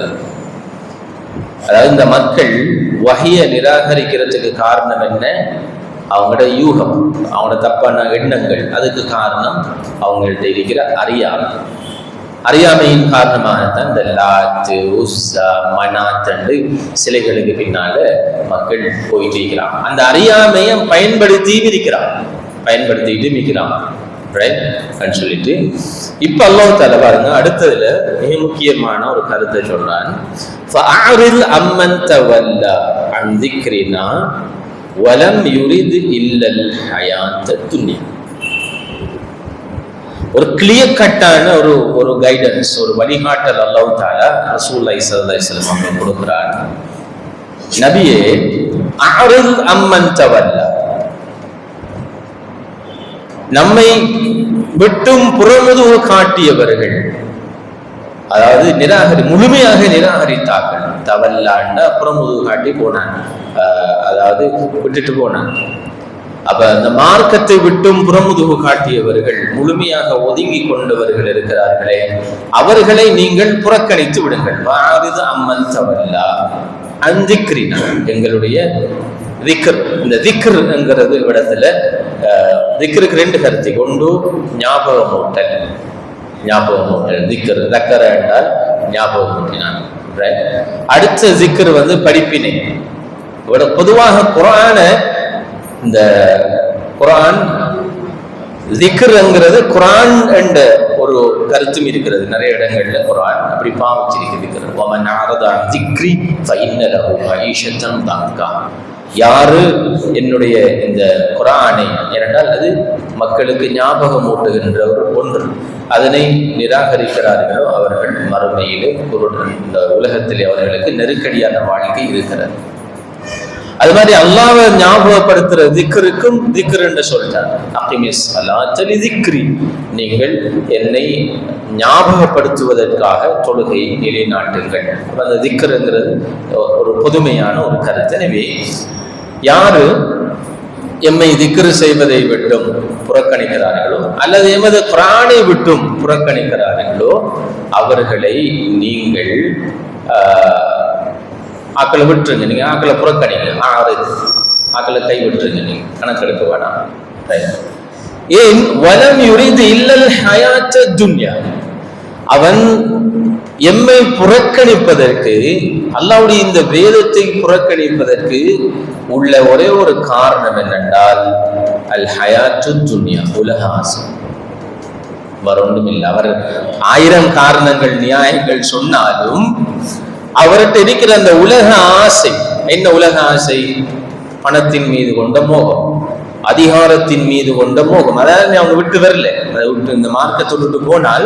அதாவது இந்த மக்கள் வஹிய நிராகரிக்கிறதுக்கு காரணம் என்ன? அவங்களோட யூகம், அவங்களோட தப்பான எண்ணங்கள். அதுக்கு காரணம் அவங்கள்ட்ட இருக்கிற அறியாமையின் காரணமாகத்தான் இந்த லாத்து உஸ்ஸா மனாத் என்று சிலைகளுக்கு பின்னால மக்கள் போயிட்டு இருக்கிறாங்க. அந்த அறியாமையை பயன்படுத்திட்டு இருக்கிறான். சொல்லிட்டு இப்ப அல்லாஹ் தஆலா பாருங்க, அடுத்ததுல மிக முக்கியமான ஒரு கருத்தை சொல்றான். ஃபஅரில் அம்மன் தவல்லா அன் ذிக்ரினா வலம் யுரிது இல்லல் ஹயாத்தத் துன்யா. ஒரு கிளியர் கட்டான ஒரு கைடன்ஸ், ஒரு வழிகாட்டல் அல்லாஹ் தஆலா ரசூலுல்லாஹி ஸல்லல்லாஹு அலைஹி வஸல்லம் அவர்களுக்கு கொடுக்கிறார். நபியே, அரில் அம்மன் தவல்லா, நம்மை விட்டும் புறமுதுகு காட்டியவர்கள், அதாவது முழுமையாக நிராகரித்தார்கள். தவல்லாண்ட புறமுதுகு காட்டி போனான், அதாவது விட்டுட்டு போனான். அப்ப அந்த மார்க்கத்தை விட்டும் புறமுதுகு காட்டியவர்கள், முழுமையாக ஒதுங்கி கொண்டவர்கள் இருக்கிறார்களே, அவர்களை நீங்கள் புறக்கணித்து விடுங்கள். வாரிது அம்மன் தவல்லா அன் ذிக்ரினா, எங்களுடைய திக்ர். இந்த திக்ர் என்கிறது இடத்துல திக்ருக்கு ரெண்டு கருத்து. ஒன்று ஞாபகமூட்டல், திக்ர். தக்கர என்றால் ஞாபகமூட்டினான். அடுத்த திக்ர் வந்து படிப்பினை. பொதுவாக குர்ஆன, இந்த குர்ஆன் திக்ர்ங்கிறது குர்ஆன் என்ற ஒரு கருத்தும் இருக்கிறது. நிறைய இடங்கள்ல குர்ஆன் அப்படி பாவிச்சிருக்கிறது. வமன் அஅரத அன் ذிக்ரி ஃபஇன்ன லஹு மஈஷத்தன் தன்கா. யாரு என்னுடைய இந்த குர்ஆனை, ஏனென்றால் அது மக்களுக்கு ஞாபகமூட்டுகின்ற ஒரு ஒன்று, அதனை நிராகரிக்கிறார்களோ அவர்கள் மறுமையிலே இந்த உலகத்திலே அவர்களுக்கு நெருக்கடியான வாழ்க்கை இருக்கிறது. அது மாதிரி அல்லாஹ்வை ஞாபகப்படுத்துற திக்ருக்கும் திக்ர் என்று சொல்றாங்க. அகிமிஸ் ஸலாத்த லிதிக்ரி, நீங்கள் என்னை ஞாபகப்படுத்துவதற்காக தொழுகையை நிலைநாட்டுங்கள். அந்த திக்ருங்கிறது ஒரு பொதுமையான ஒரு கருத்து. எனவே யாரு எம்மை திக்ரு செய்வதை விட்டும் புறக்கணிக்கிறார்களோ அல்லது எமது குர்ஆனை விட்டும் புறக்கணிக்கிறார்களோ அவர்களை நீங்கள் ஆக்களை விட்டுருங்க. நீங்க ஆக்களை புறக்கணிங்க, ஆக்களை கை விட்டுருங்க, நீங்க கணக்கெடுக்க வேணாம். ஏன் வலம் யுரிது இல்லல் ஹயாத்த துன்யா, அவன் எம்மை புறக்கணிப்பதற்கு, அல்லாஹ்வுடைய இந்த வேதத்தை புறக்கணிப்பதற்கு உள்ள ஒரே ஒரு காரணம் என்னென்றால் அல் ஹயாத்து துன்யா, உலக ஆசை. வரொன்றும் இல்லை. அவர் 1000 காரணங்கள் நியாயங்கள் சொன்னாலும் அவர்கிட்ட இருக்கிற அந்த உலக ஆசை என்ன? உலக ஆசை பணத்தின் மீது கொண்ட மோகம், அதிகாரத்தின் மீது கொண்ட மோகம். அதாவது அவங்க விட்டு வரல, அதை விட்டு இந்த மார்க்கத்தை விட்டு போனால்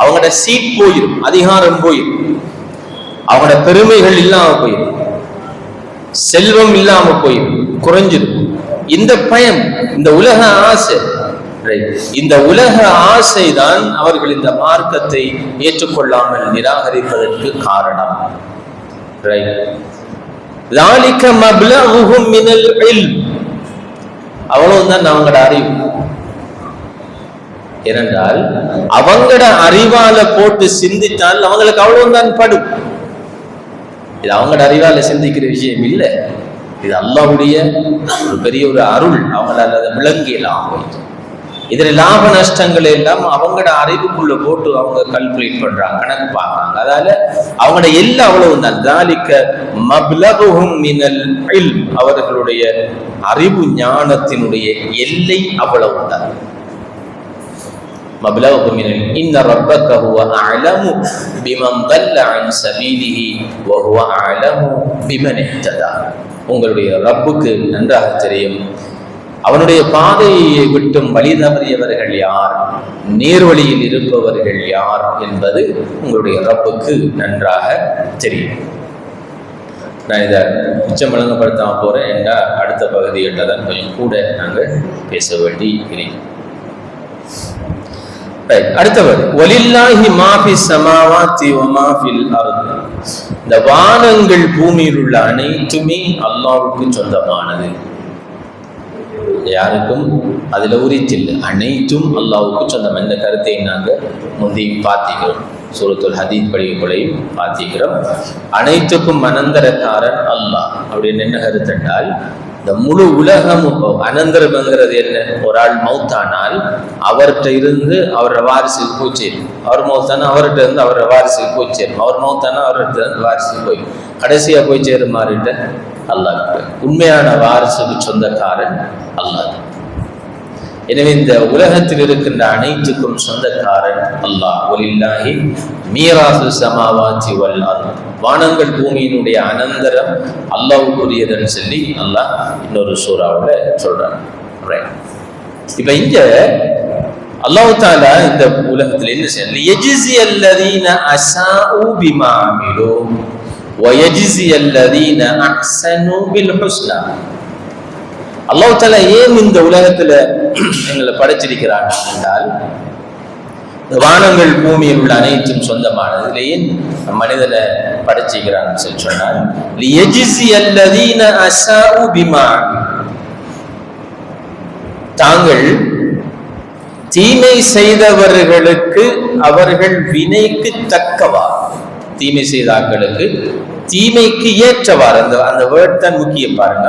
அவங்களோட சீட் போயிடும், அதிகாரம் போயிடும், அவங்களோட பெருமைகள் இல்லாம போயிடும், செல்வம் இல்லாம போயிடும், குறைஞ்சிடும். இந்த பயம், இந்த உலக ஆசை, இந்த உலக ஆசை தான் அவர்கள் இந்த மார்க்கத்தை ஏற்றுக்கொள்ளாமல் நிராகரிப்பதற்கு காரணம். அவ்வளவுதான் அவங்களோட அறிவு. ஏனென்றால் அவங்களோட அறிவால போட்டு சிந்தித்தால் அவங்களுக்கு அவ்வளவுதான் படும். இது அவங்களோட அறிவால சிந்திக்கிற விஷயம் இல்லை, இது அல்லாஹ்வுடைய ஒரு பெரிய ஒரு அருள். அவங்களால அதை விளங்கியலாம். இதில் லாப நஷ்டங்கள் எல்லாம் அவங்களோட அறிவுக்குள்ள போட்டு அவங்க கால்குலேட் பண்றாங்க, கணக்கு பார்க்கறாங்க. அதால அவங்களோட எல்லாம் அவ்வளவு தான். தாலிக்க மப்லகுஹும் மினல் இல்ம், அவர்களுடைய அறிவு ஞானத்தினுடைய எல்லை அவ்வளவு தான். மப்லகுஹும் மினல் இன்ன ரப்பக ஹுவ அஅலமு பிமன் தல்ல அன் சபீலிஹி வ ஹுவ அஅலமு பிமன் இஹ்ததா. உங்களுடைய ரப்புக்கு நன்றாக தெரியும் அவனுடைய பாதையை விட்டும் வழி தவறியவர்கள் யார், நேர்வழியில் இருப்பவர்கள் யார் என்பது உங்களுடைய ரப்புக்கு நன்றாக தெரியும். நான் இதை மிச்சம் விளங்கப்படுத்தாம போறேன். என்ற அடுத்த பகுதியில் தான் கொஞ்சம் கூட நாங்கள் பேச வேண்டி இருக்கிறோம். அடுத்தவர் வலில்லாஹி மாஃபி ஸமாவாத்தி வ மாஃபில் அர்த், இந்த வானங்கள் பூமியில் உள்ள அனைத்துமே அல்லாஹ்வுக்கு சொந்தமானது. யாருக்கும் அதுல உரித்தில்லை, அனைத்தும் அல்லாஹ்வுக்கு சொந்தம். இந்த கருத்தை நாங்கள் முந்தையும் பார்த்திக்கிறோம், சூரத்துல் ஹதீத் படிக்கொள்ளையும் பார்த்திக்கிறோம். அனைத்துக்கும் அனந்தரக்காரன் அல்லாஹ். அப்படின்னு என்ன கருத்து என்றால், இந்த முழு உலகமும் அனந்தரம்ங்கிறது என்ன? ஒரு ஆள் மௌத்தானால் அவர்கிட்ட இருந்து அவரோட வாரிசுக்கு போய் சேரும், அவர் மௌத்தானா அவர்கிட்ட இருந்து அவரோட வாரிசுக்கு போய் சேரும், அவர் மௌத்தானா அவர்கிட்ட இருந்து வாரிசுக்கு போய் கடைசியா போய் சேருமாறுட்ட அல்லாஹ். உண்மையான வாரிசுக்கு சொந்தக்காரன் அல்லாஹ். எனவே இந்த உலகத்தில் இருக்கின்ற அனைத்துக்கும் சொந்தக்காரன் அல்லாஹ். வலில்லாஹி மீராசு ஸமாவாத்தி வல் அர்த், வானங்கள் பூமியினுடைய அனந்தரம் அல்லாஹ்வுக்குரியதுன்னு சொல்லி அல்லாஹ் இன்னொரு சூறாவுல சொல்றான். இப்ப இங்க அல்லாஹ் தஆலா இந்த உலகத்தில் என்ன செய்யணும்? யஜ்ஸி அல்லதீன அஸாஉ பிமா அமிலு வ யஜ்ஸி அல்லதீன அஹ்ஸனு பில் ஹுஸ்னா. அல்லாஹ் தஆலா ஏன் இந்த உலகத்துல எங்களை படைச்சிருக்கிறான் என்றால், வானங்கள் பூமியில் உள்ள அனைத்தும் சொந்தமானது. இதுல ஏன் மனிதனை படைச்சிருக்கிறான்னு சொல்லி சொன்னால், லியஜ்ஸி அல்லதீன அஸாஉ பிமா, தாங்கள் தீமை செய்தவர்களுக்கு அவர்கள் வினைக்கு தக்கவா, தீமை செய்தார்களுக்கு தீமைக்கு ஏற்றவாறு. அந்த வேர்ட் தான் முக்கியம் பாருங்க.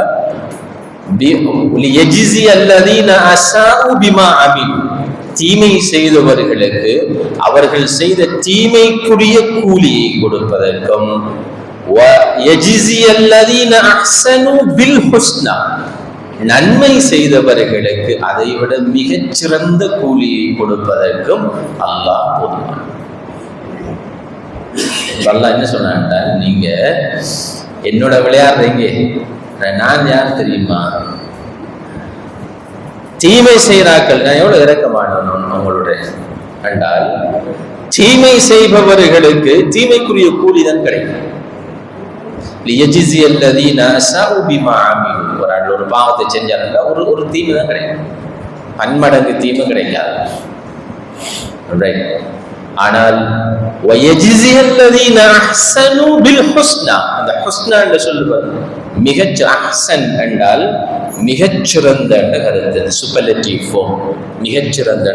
தீமை செய்தவர்களுக்கு அவர்கள் செய்த தீமைக்குரிய கூலியை கொடுப்பதற்கும், நன்மை செய்தவர்களுக்கு அதைவிட மிகச் சிறந்த கூலியை கொடுப்பதற்கும் அல்லாஹ் போதுமானவன். அல்லாஹ் என்ன சொன்னாங்க? நீங்க என்னோட விளையாடுறீங்க, நான் யார் தெரியுமா? தீமை செய்கிறார்கள், நான் எவ்வளவு இரக்கமானவன் அவங்களுடைய என்றால், தீமை செய்பவர்களுக்கு தீமைக்குரிய கூலி தான் கிடைக்கும். ஒரு பாவத்தை செஞ்சாருன்னா ஒரு தீமை தான் கிடைக்கும், பன்மடங்கு தீமை கிடைக்காது. ஆனால் அந்த ஹுஸ்னா என்று சொல்லுவது மிகச் அஹ்சன் என்றால் மிகச்சிறந்த கருத்து, சூப்பர்லேட்டிவ் ஃபார்ம், மிகச்சிறந்த.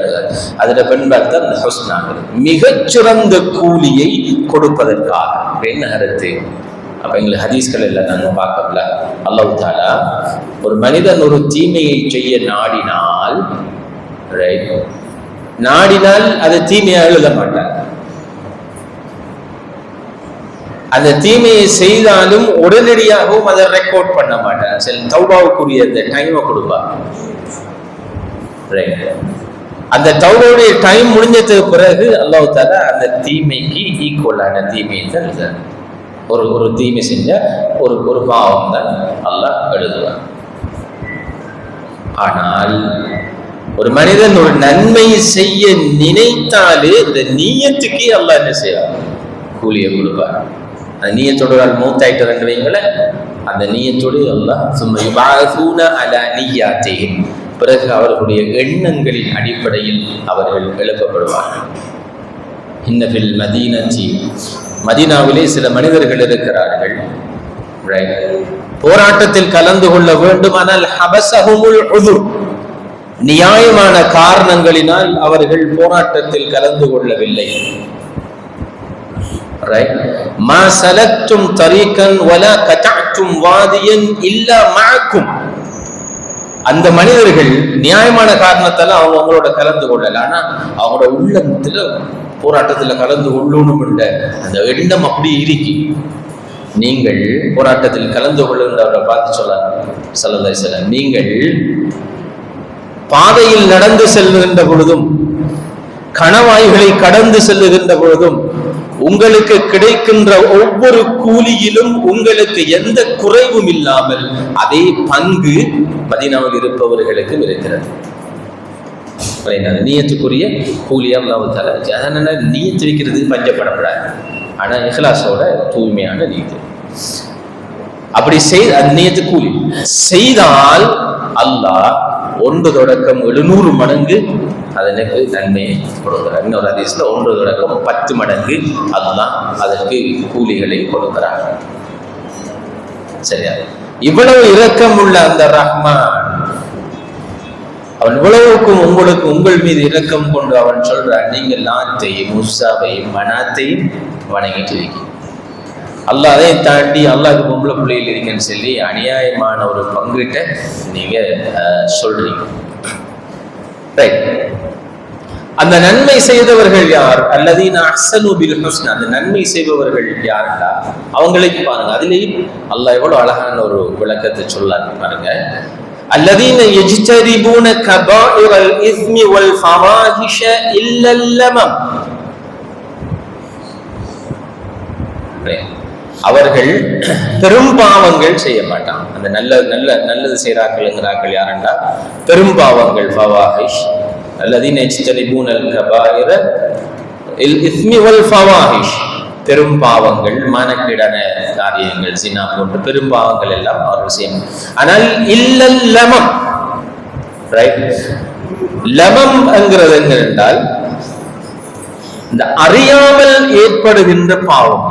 அதுல பெண்பால் அந்த ஹுஸ்னாக மிகச்சிறந்த கூலியை கொடுப்பதற்காக என்ன கருத்து? அப்ப எங்களுக்கு ஹதீஸ்கள் எல்லாம் நாங்கள் பார்க்கல. அல்லாஹ் தஆலா ஒரு மனிதன் ஒரு தீமையை செய்ய நாடினால் அது தீமையா எழுத மாட்டார். அந்த தீமையை செய்தாலும் உடனடியாகவும் அதை ரெக்கார்ட் பண்ண மாட்டார். சில தௌபாவுக்குரிய அந்த டைமை கொடுப்பார். அந்த தௌபாவுடைய டைம் முடிஞ்சதுக்கு பிறகு அல்லாஹ் தஆலா அந்த தீமைக்கு ஈக்குவலான தீமையை தான் எழுதுறார். ஒரு தீமை செஞ்ச ஒரு பாவம் தான் அல்லாஹ் எழுதுவார். ஆனால் ஒரு மனிதன் ஒரு நன்மை செய்ய நினைத்தாலே இந்த நீயத்துக்கே அல்லாஹ் என்ன செய்வார்? கூலியை கொடுப்பார். அந்த நீயத்தோடு மௌத்தாயிட்டு வைங்கள, அந்த நீயத்தோடு அல்லாஹ் சும்மா யுபாஸூன அலா நிய்யாத்திஹிம், பிறகு அவர்களுடைய எண்ணங்களின் அடிப்படையில் அவர்கள் எழுப்பப்படுவார்கள். இன்னபில் மதீனத்தி, மதீனாவிலே சில மனிதர்கள் இருக்கிறார்கள், போராட்டத்தில் கலந்து கொள்ள வேண்டுமானால் ஹபஸஹுமுல் உதுர், நியாயமான காரணங்களினால் அவர்கள் போராட்டத்தில் கலந்து கொள்ளவில்லை. மா சலக்தும் தரீகன் வலா கதஅதும் வாதியன் இல்லா மஅக்கும், அந்த மனிதர்கள் நியாயமான காரணத்தால அவங்களோட கலந்து கொள்ளல, ஆனா அவங்களோட உள்ளத்துல போராட்டத்துல கலந்து கொள்ளணும் என்ற அந்த எண்ணம் அப்படி இருக்கு. நீங்கள் போராட்டத்தில் கலந்து கொள்ளுகின்றவரை பார்த்து ஸல்லல்லாஹு அலைஹி வஸல்லம், நீங்கள் பாதையில் நடந்து செல்லுகின்ற பொழுதும் கணவாய்களை கடந்து செல்லுகின்ற பொழுதும் உங்களுக்கு கிடைக்கின்ற ஒவ்வொரு கூலியிலும் உங்களுக்கு எந்த குறைவும் இல்லாமல் அதே பங்கு மதீனாவில் இருப்பவர்களுக்கும் இருக்கிறது. நீயத்துக்குரிய கூலியா அல்லாஹ் தஆலா. அதனால நீயத்து வைக்கிறதுக்கு பஞ்சப்படப்படாது, ஆனா இஹ்லாஸோட தூய்மையான நீயத்து. அப்படி அந்த நீயத்து கூலி செய்தால் அல்லாஹ் 1 தொடக்கம் 700 மடங்கு அதற்கு நன்மையை கொடுக்கிறார். இன்னொரு ஹதீஸ்ல 1 தொடக்கம் 10 மடங்கு அல்லாஹ் அதற்கு கூலிகளை கொடுக்கிறார். சரியா? இவ்வளவு இரக்கம் உள்ள அந்த ரஹ்மான், அவன் இவ்வளவுக்கும் உங்களுக்கு உங்கள் மீது இரக்கம் கொண்டு அவன் சொல்றான், நீங்கள் லாத்தையும் உஸ்ஸாவையும் மனாத்தையும் வணங்கிட்டு இருக்கீங்க. அல்லாஹ் அதை தாண்டி அல்லாஹ்க்கு பொம்பளை பிள்ளைகள் இருக்கேன்னு சொல்லி அநியாயமான ஒரு பங்கிட்ட நீங்க சொல்றீங்க. அந்த நன்மை செய்தவர்கள் யார்? அல்லதீன அஹ்ஸனு பில் ஹுஸ்னா, அந்த நன்மை செய்பவர்கள் யாருடா? அவங்களுக்கு பாருங்க, அதுலேயும் அல்லாஹ் எவ்வளவு அழகான ஒரு விளக்கத்தை சொல்லாரு பாருங்க. அல்லதீன யஜ்தரிபூன கபாயிரல் இஸ்மி வல் ஃபவாஹிஷ இல்லல் லமம், அவர்கள் பெரும் பாவங்கள் செய்ய மாட்டாங்க. அந்த நல்லது செய்கிறார்கள் யாருண்டா? பெரும் பாவங்கள், ஃபவாஹிஷ். அல்லதீன யஜ்தனிபூனல் கபாயிர இல் இஸ்மி வல் ஃபவாஹிஷ், பெரும் பாவங்கள், மானக்கேடான காரியங்கள், ஜினா போன்ற பெரும் பாவங்கள் எல்லாம் அவர்கள் செய்யணும். ஆனால் இல்லல் லமம், லமம் என்கிறது என்ன என்றால் இந்த அறியாமல் ஏற்படுகின்ற பாவம்.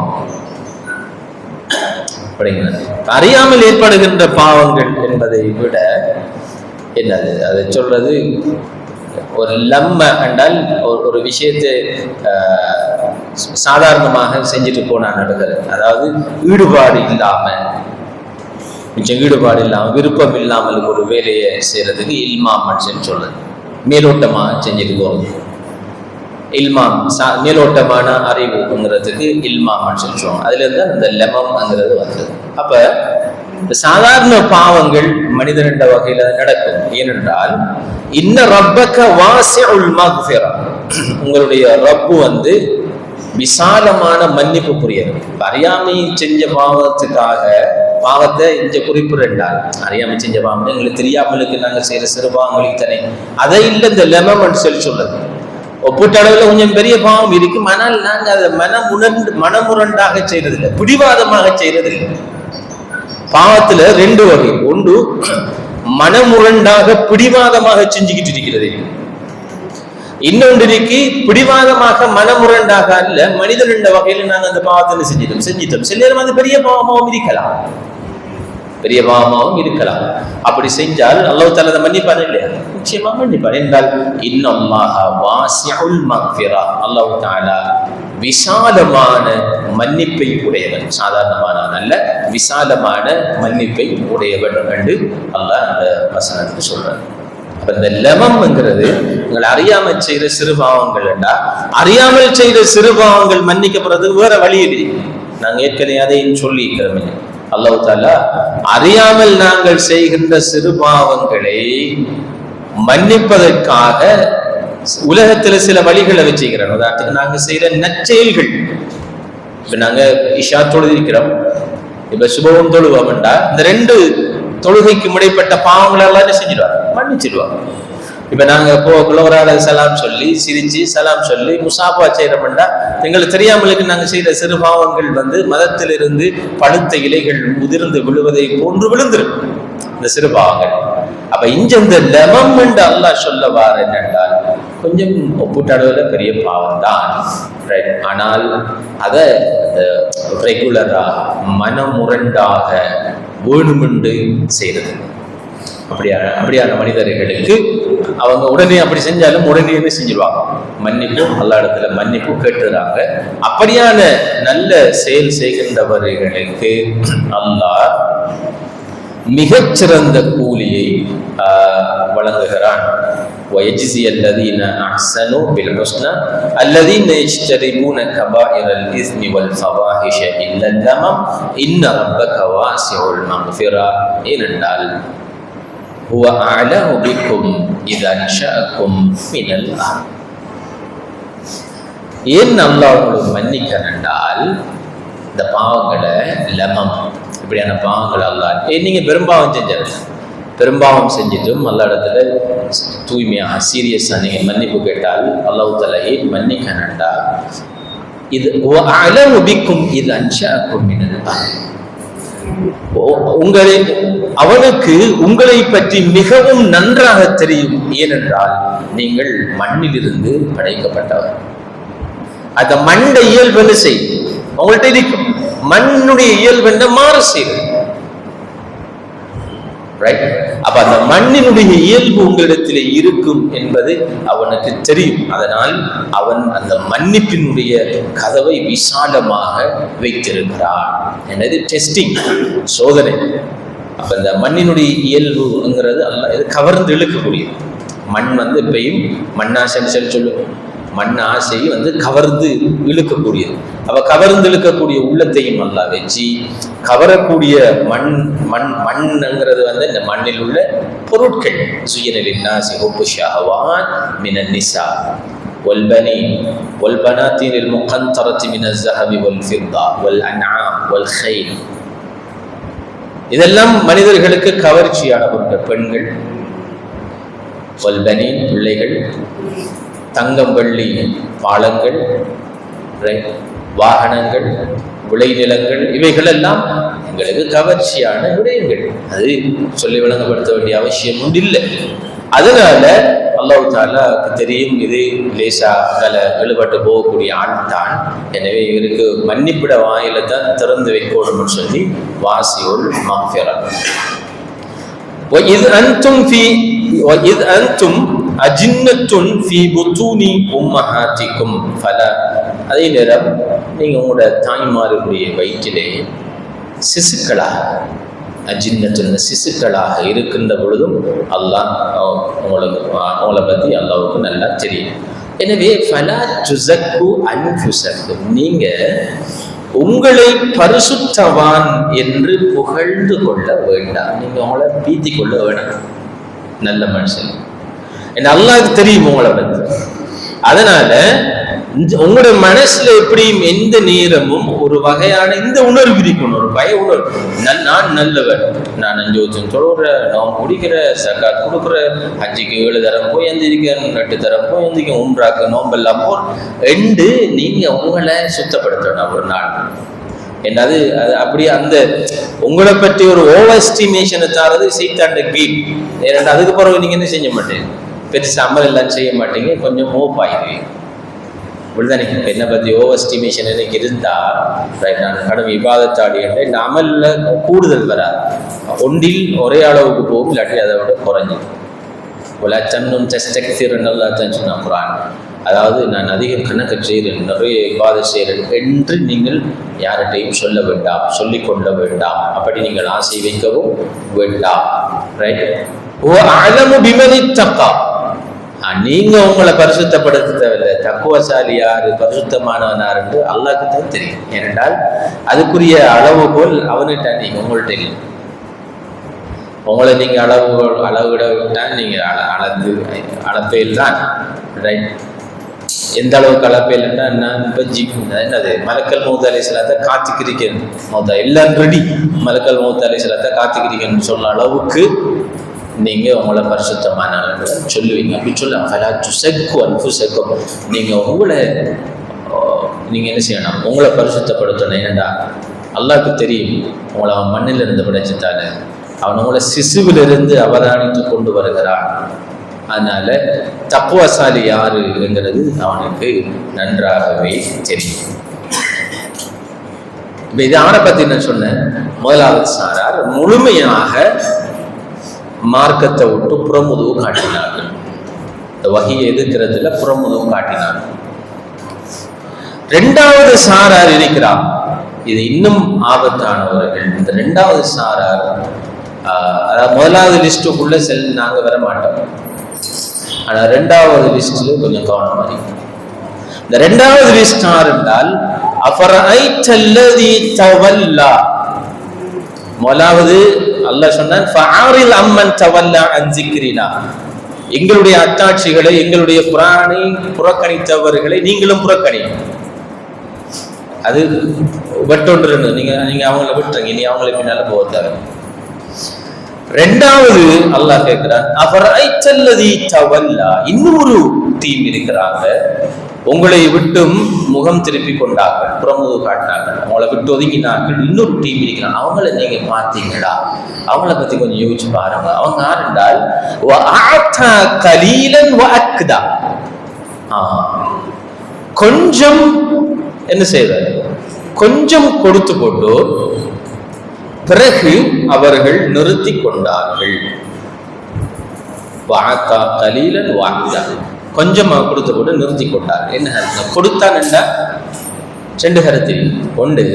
அறியாமல் ஏற்படுகின்ற பாவங்கள் என்பதை விட என்னது அதை சொல்றது, ஒரு லம்ம என்றால் ஒரு விஷயத்தை சாதாரணமாக செஞ்சுட்டு போனா நடக்கிறது, அதாவது ஈடுபாடு இல்லாம, மிச்சம் ஈடுபாடு இல்லாமல் விருப்பம் இல்லாமல் ஒரு வேலையை செய்யறதுக்கு இல்மாம்னு சொல்றது. மேலோட்டமா செஞ்சுட்டு போறது இல்மாம், மேலோட்டமான அறிவுங்கிறதுக்கு இல்மாம்னு சொல்லுவோம். அதுல இருந்து அந்த லெமம்ங்கிறது வந்தது. அப்ப சாதாரண பாவங்கள் மனிதனின் வகையில் அது நடக்கும். ஏனென்றால் இன்ன ரப்பக வாசிஉல் மக்ஃபிரா, உங்களுடைய ரப்பு வந்து விசாலமான மன்னிப்பு புரியது. அறியாமை செஞ்ச பாவத்தை இந்த குறிப்பிடுறால், அறியாமை செஞ்ச பாவம் எங்களுக்கு தெரியாமலுக்கு நாங்கள் செய்யற சிறுபாவங்களுக்கு தானே, அதை இல்லை இந்த லெமம்னு சொல்றது. ஒப்பிட்ட அளவில் கொஞ்சம் பெரிய பாவம் இருக்கும், ஆனால் நாங்கள் அதை மனமுரண்டாக செய்யறதில்லை, பிடிவாதமாக செய்யறதில்லை. பாவத்துல 2 வகை. ஒன்று மனமுரண்டாக பிடிவாதமாக செஞ்சுக்கிட்டு இருக்கிறது, இன்னொன்றிற்கு பிடிவாதமாக மனமுரண்டாக அல்ல, மனிதன் என்ற வகையில நாங்கள் அந்த பாவத்தை செஞ்சிட்டோம். சில நேரம் அது பெரிய பாவமாகவும் இருக்கலாம். பெரிய பாவமாகவும் இருக்கலாம். அப்படி செஞ்சால் அல்லாஹ் தஆலா அதை மன்னிப்பான் இல்லையா? நிச்சயமா மன்னிப்பான். என்றால் இன்னல்லாஹ வாசிஉல் மக்ஃபிரா, அல்லாஹ் தஆலா விசாலமான மன்னிப்பை உடையவன், சாதாரணமான அல்ல, விசாலமான மன்னிப்பை உடையவன் என்று அல்லாஹ் அந்த வசனத்துக்கு சொல்றார். அப்ப இந்த லெமம்ங்கிறது உங்களை அறியாமல் செய்கிற சிறுபாவங்கள் என்றா, அறியாமல் செய்கிற சிறுபாவங்கள் மன்னிக்கப்படுறதுக்கு வேற வழி இல்லை. நாங்கள் ஏற்கனவே அதையும் சொல்லி இருக்கிறோம். அல்லாஹ் தஆலா அறியாமல் நாங்கள் செய்கின்ற சிறுபாவங்களை மன்னிப்பதற்காக உலகத்துல சில வழிகளை வச்சுக்கிறோம். உதாரணத்துக்கு நாங்க செய்யற நற்செயல்கள், இப்ப நாங்க இஷா தொழுதிருக்கிறோம், இப்ப சுபவம் தொழுவோம்டா இந்த 2 தொழுகைக்கு இடைப்பட்ட பாவங்களை எல்லாம் என்ன செஞ்சிடுவாங்க, மன்னிச்சிடுவாங்க. இப்ப நாங்க போக்குள்ள ஒரு ஆளு சலாம் சொல்லி சிரிச்சு சலாம் சொல்லி முசாபா செய்யறோம்டா எங்களுக்கு தெரியாமலுக்கு நாங்க செய்யற சிறு பாவங்கள் மதத்திலிருந்து பழுத்த இலைகள் உதிர்ந்து விழுவதை போன்று விழுந்துரும் இந்த சிறு பாவங்கள். அப்ப இந்த லெமம் என்று அல்லாஹ் சொல்ல வார என்னென்றால் கொஞ்சம் ஒப்புட்டளவுல பெரிய பாவம் தான், ஆனால் அதை ரெகுலரா மனமுரண்டாக வேணுமென்று செய்யறது. அப்படியான மனிதர்களுக்கு அவங்க உடனே அப்படி செஞ்சாலும் உடனே செஞ்சிருவாங்க, மன்னிப்பு அல்லா இடத்துல மன்னிப்பு கேட்டுறாங்க. அப்படியான நல்ல செயல் செய்கின்றவர்களுக்கு அல்லாஹ் மிகச்சிறந்த கூலியை வழங்குகிறான். وَيَجْزِيَ الَّذِينَ أَحْسَنُوا بِالْحُسْنَى الَّذِينَ يَجْتَنِبُونَ كَبَائِرَ الْإِثْمِ وَالْفَوَاحِشَ إِلَّا اللَّمَمَ إِنَّ رَبَّكَ وَاسِعُ الْمَغْفِرَةِ ஏனென்றால் هُوَ أَعْلَمُ بِكُمْ إِذْ أَنشَأَكُمْ مِنَ الْأَرْضِ. ஏன் அல்லாஹ் உங்களுக்கு மன்னிக்கணும் என்றால் இந்த பாவங்களை லமம் இப்படியான பாவங்கள் அல்லாஹ் நீங்க பெரும்பாவம் செஞ்சாரு, பெரும்பாவம் செஞ்சிட்டும் அல்லா இடத்துல தூய்மையாக சீரியஸாக நீங்க மன்னிப்பு கேட்டால் அல்லாஹ் தஆலா ஏன் மன்னிக்கணும் என்றால் இது அலமு பிக்கும் இது அன்ஷஅக்கும் மினல் அர்த், அவனுக்கு உங்களை பற்றி மிகவும் நன்றாக தெரியும். ஏனென்றால் நீங்கள் மண்ணிலிருந்து படைக்கப்பட்டவர். அந்த மண்ட இயல்பு செய்யும் உங்கள்கிட்ட இருக்கும், மண்ணுடைய இயல்பு மாறு செய்யும். அப்ப அந்த மண்ணினுடைய இயல்பு உங்களிடத்தில் இருக்கும் என்பது அவனுக்கு தெரியும். அதனால் அவன் அந்த மன்னிப்பினுடைய கதவை விசாலமாக வைத்திருக்கிறான். என்னது டெஸ்டிங், சோதனை. அப்ப இந்த மண்ணினுடைய இயல்புங்கிறது அல்ல, இது கவர்ந்து இழுக்கக்கூடியது. மண் எப்பயும் மண்ணாசைன்னு சொல்லுவோம், மண் ஆசை கவர்ந்து இழுக்கக்கூடியது. அவ கவர்ந்து இழுக்கக்கூடிய உள்ளத்தையும் நல்லா வச்சு கவரக்கூடிய மண்ங்கிறது இந்த மண்ணில் உள்ள பொருட்கள். சுயநலின்னாசி ஹுப்பு ஷஹவாத் மினன் நிசா والبنين والبناتين المقنطرة من الذهب والفضة والأنعام والخيل. இதெல்லாம் மனிதர்களுக்கு கவர்ச்சியான பொருட்கள். பெண்கள், வல்பனீன் பிள்ளைகள், தங்கம் வெள்ளி பாலங்கள், வாகனங்கள், விளைநிலங்கள், இவைகள் எல்லாம் எங்களுக்கு கவர்ச்சியான விடயங்கள். அது சொல்லி விளங்கப்படுத்த வேண்டிய அவசியம் ஒன்றில்லை. அதனால அல்லாஹ் தஆலாக்கு தெரியும் இது லேசா எழுபட்டு போகக்கூடிய ஆள் தான், எனவே இவருக்கு மன்னிப்பிட வாயில தான் திறந்து வைக்கணும்னு சொல்லி வாசியுல் மக்ஃபிரா. وَإِذْ أَنْتُمْ أَجِنَّةٌ فِي بُطُونِ أُمَّهَاتِكُمْ فَلَا. அதே நேரம் நீங்க உங்களோட தாய்மார்களுடைய வயிற்றிலே சிசுக்களாக, அஜின்னத்துன் சிசுக்களாக இருக்கின்ற பொழுதும் அல்லாஹ் உங்களை பற்றி அல்லாஹ்வுக்கு நல்லா தெரியும். எனவே ஃபலா துஸக்கு அன்ஃபுஸக்கும், நீங்க உங்களை பரிசுத்தவான் என்று புகழ்ந்து கொள்ள வேண்டாம். நீங்க உங்களை பீத்தி கொள்ள வேண்டாம். நல்ல மனுஷன் என்ன அல்லாஹ்வுக்கு தெரியும் உங்களை பற்றி. அதனால உங்களோட மனசுல எப்படியும் எந்த நேரமும் ஒரு வகையான இந்த உணர்வு இருக்கணும், ஒரு பய உணர்வு. நான் நல்லவன், நான் 5 வருஷம் தொழுறேன், நான் குடிக்கிற, சக்காத் கொடுக்குற, ஹஜ்ஜிக்கு 7 தரம் போய் எந்திரிக்க, 8 தரம் போய் எந்திரிக்க, உம்ராக்கு நோம்பெல்லாம் ரெண்டு நீங்க உங்களை சுத்தப்படுத்தணும் ஒரு நாள். என்னது அது அப்படியே அந்த உங்களை பற்றி ஒரு ஓவர் எஸ்டிமேஷனை தாரது சைத்தாண்ட கீழ். ஏன்னா அதுக்கு பிறகு நீங்க என்ன செய்ய மாட்டீங்க, பெருசு அமல் எல்லாம் செய்ய மாட்டீங்க, கொஞ்சம் மோப்பாயிருவீங்க. இப்படிதான் இப்போ என்னை பற்றி ஓவர் எஸ்டிமேஷன் எனக்கு இருந்தால் ரைட், நான் கடும் விவாதத்தாடி என்ற இந்த அமலில் கூடுதல் வராது. ஒன்றில் ஒரே அளவுக்கு போகும், இல்லாட்டி அதை விட குறைஞ்சி ஒலா தன்னும் நல்லா தான் சொன்னான் குரான். அதாவது நான் அதிகம் கணக்கு செய்கிறேன், நிறைய விவாதம் செய்கிறேன் என்று நீங்கள் யார்கிட்டையும் சொல்ல வேண்டாம், சொல்லிக்கொள்ள வேண்டாம், அப்படி நீங்கள் ஆசை வைக்கவும் வேண்டாம். ரைட். ஓ அலமு பிமனி தக்கா, நீங்க உங்களை பரிசுத்தப்படுத்த தேவையில்லை. தக்குவசாலி யாரு, பரிசுத்தமானவனார் என்று அல்லாஹ்க்கு தான் தெரியும். ஏனென்றால் அதுக்குரிய அளவுகோல் அவனுகிட்ட, நீங்க உங்கள்கிட்ட இல்லை. உங்களை நீங்க அளவிட விட்டால் நீங்க அளப்பையில் தான். ரைட். எந்த அளவுக்கு அளப்பையில்னா நான் இப்போ என்னது மலக்கல் மௌத் அலைஹிஸ்ஸலாத்தை காத்துக்கிறீங்கன்னு மௌத்தா எல்லாம் ரெடி, மலக்கல் மௌத் அலைஹிஸ்ஸலாத்தை காத்துக்கிறீங்கன்னு சொன்ன அளவுக்கு நீங்க உங்களை பரிசுத்தமானவர்களை சொல்லுவீங்க. அப்படி சொல்ல நீங்க உங்களை நீங்க என்ன செய்யணும், உங்களை பரிசுத்தப்படுத்தணும். ஏனண்டா அல்லாஹ்க்கு தெரியும் உங்களை அவன் மண்ணில் இருந்து படைச்சிட்டாரு, அவன் உங்களை சிசுவிலிருந்து அவதானித்து கொண்டு வருகிறான். அதனால தக்குவசாலி யாருங்கிறது அவனுக்கு நன்றாகவே தெரியும். இப்ப இது அவனை பத்தி நான் சொன்னேன். முதலாவது சாரார் முழுமையாக மார்க்கத்தை விட்டு புறமுதுவு காட்டினார்கள். இந்த வகையை எதிர்க்கிறதுல புறமுதுவு காட்டினார்கள். ரெண்டாவது சாரார் இருக்கிறார், இது இன்னும் ஆபத்தானவர்கள். இந்த ரெண்டாவது சாரார், அதாவது முதலாவது லிஸ்டுக்குள்ள நாங்க வர மாட்டோம், ஆனா ரெண்டாவது லிஸ்ட்ல கொஞ்சம் கவனமா இருக்கு. இந்த ரெண்டாவது லிஸ்ட் யார் என்றால் அஃபரைத்தல்லதி தவல்லா. முதலாவது அல்லாஹ் சொன்னான் ஃபஆரில் அம்மன் தவல்லா அன் ஸிக்ரினா, எங்களுடைய அத்தாட்சிகளை எங்களுடைய குர்ஆனை புறக்கணித்தவர்களை நீங்களும் புறக்கணிங்க. அது வெட்டொன்று, நீங்க அவங்களை விட்டுருங்க, இனி அவங்களை பின்னால போகாத. ரெண்டாவது அல்லாஹ் கேட்கிறான் அஃபரைத்தல்லதி தவல்லா, இன்னும் ஒரு டீம் இருக்கிறாங்க, உங்களை விட்டும் முகம் திருப்பி கொண்டார்கள், புறமுது காட்டினார்கள், அவங்கள விட்டு ஒதுங்கினார்கள். இன்னொரு டீம் இருக்கிறாங்க, அவங்கள நீங்க பார்த்தீங்களா? அவங்கள பத்தி கொஞ்சம் யோசிச்சு பாருங்க. அவங்க யார் என்றால் கொஞ்சம் என்ன செய்வார், கொஞ்சம் கொடுத்து போட்டு பிறகு அவர்கள் நிறுத்தி கொண்டார்கள். கொஞ்சமா கொடுத்து போட்டு நிறுத்தி கொண்டார்கள். என்ன கொடுத்தான் என்றா ரெண்டு கருத்து. ஒன்று,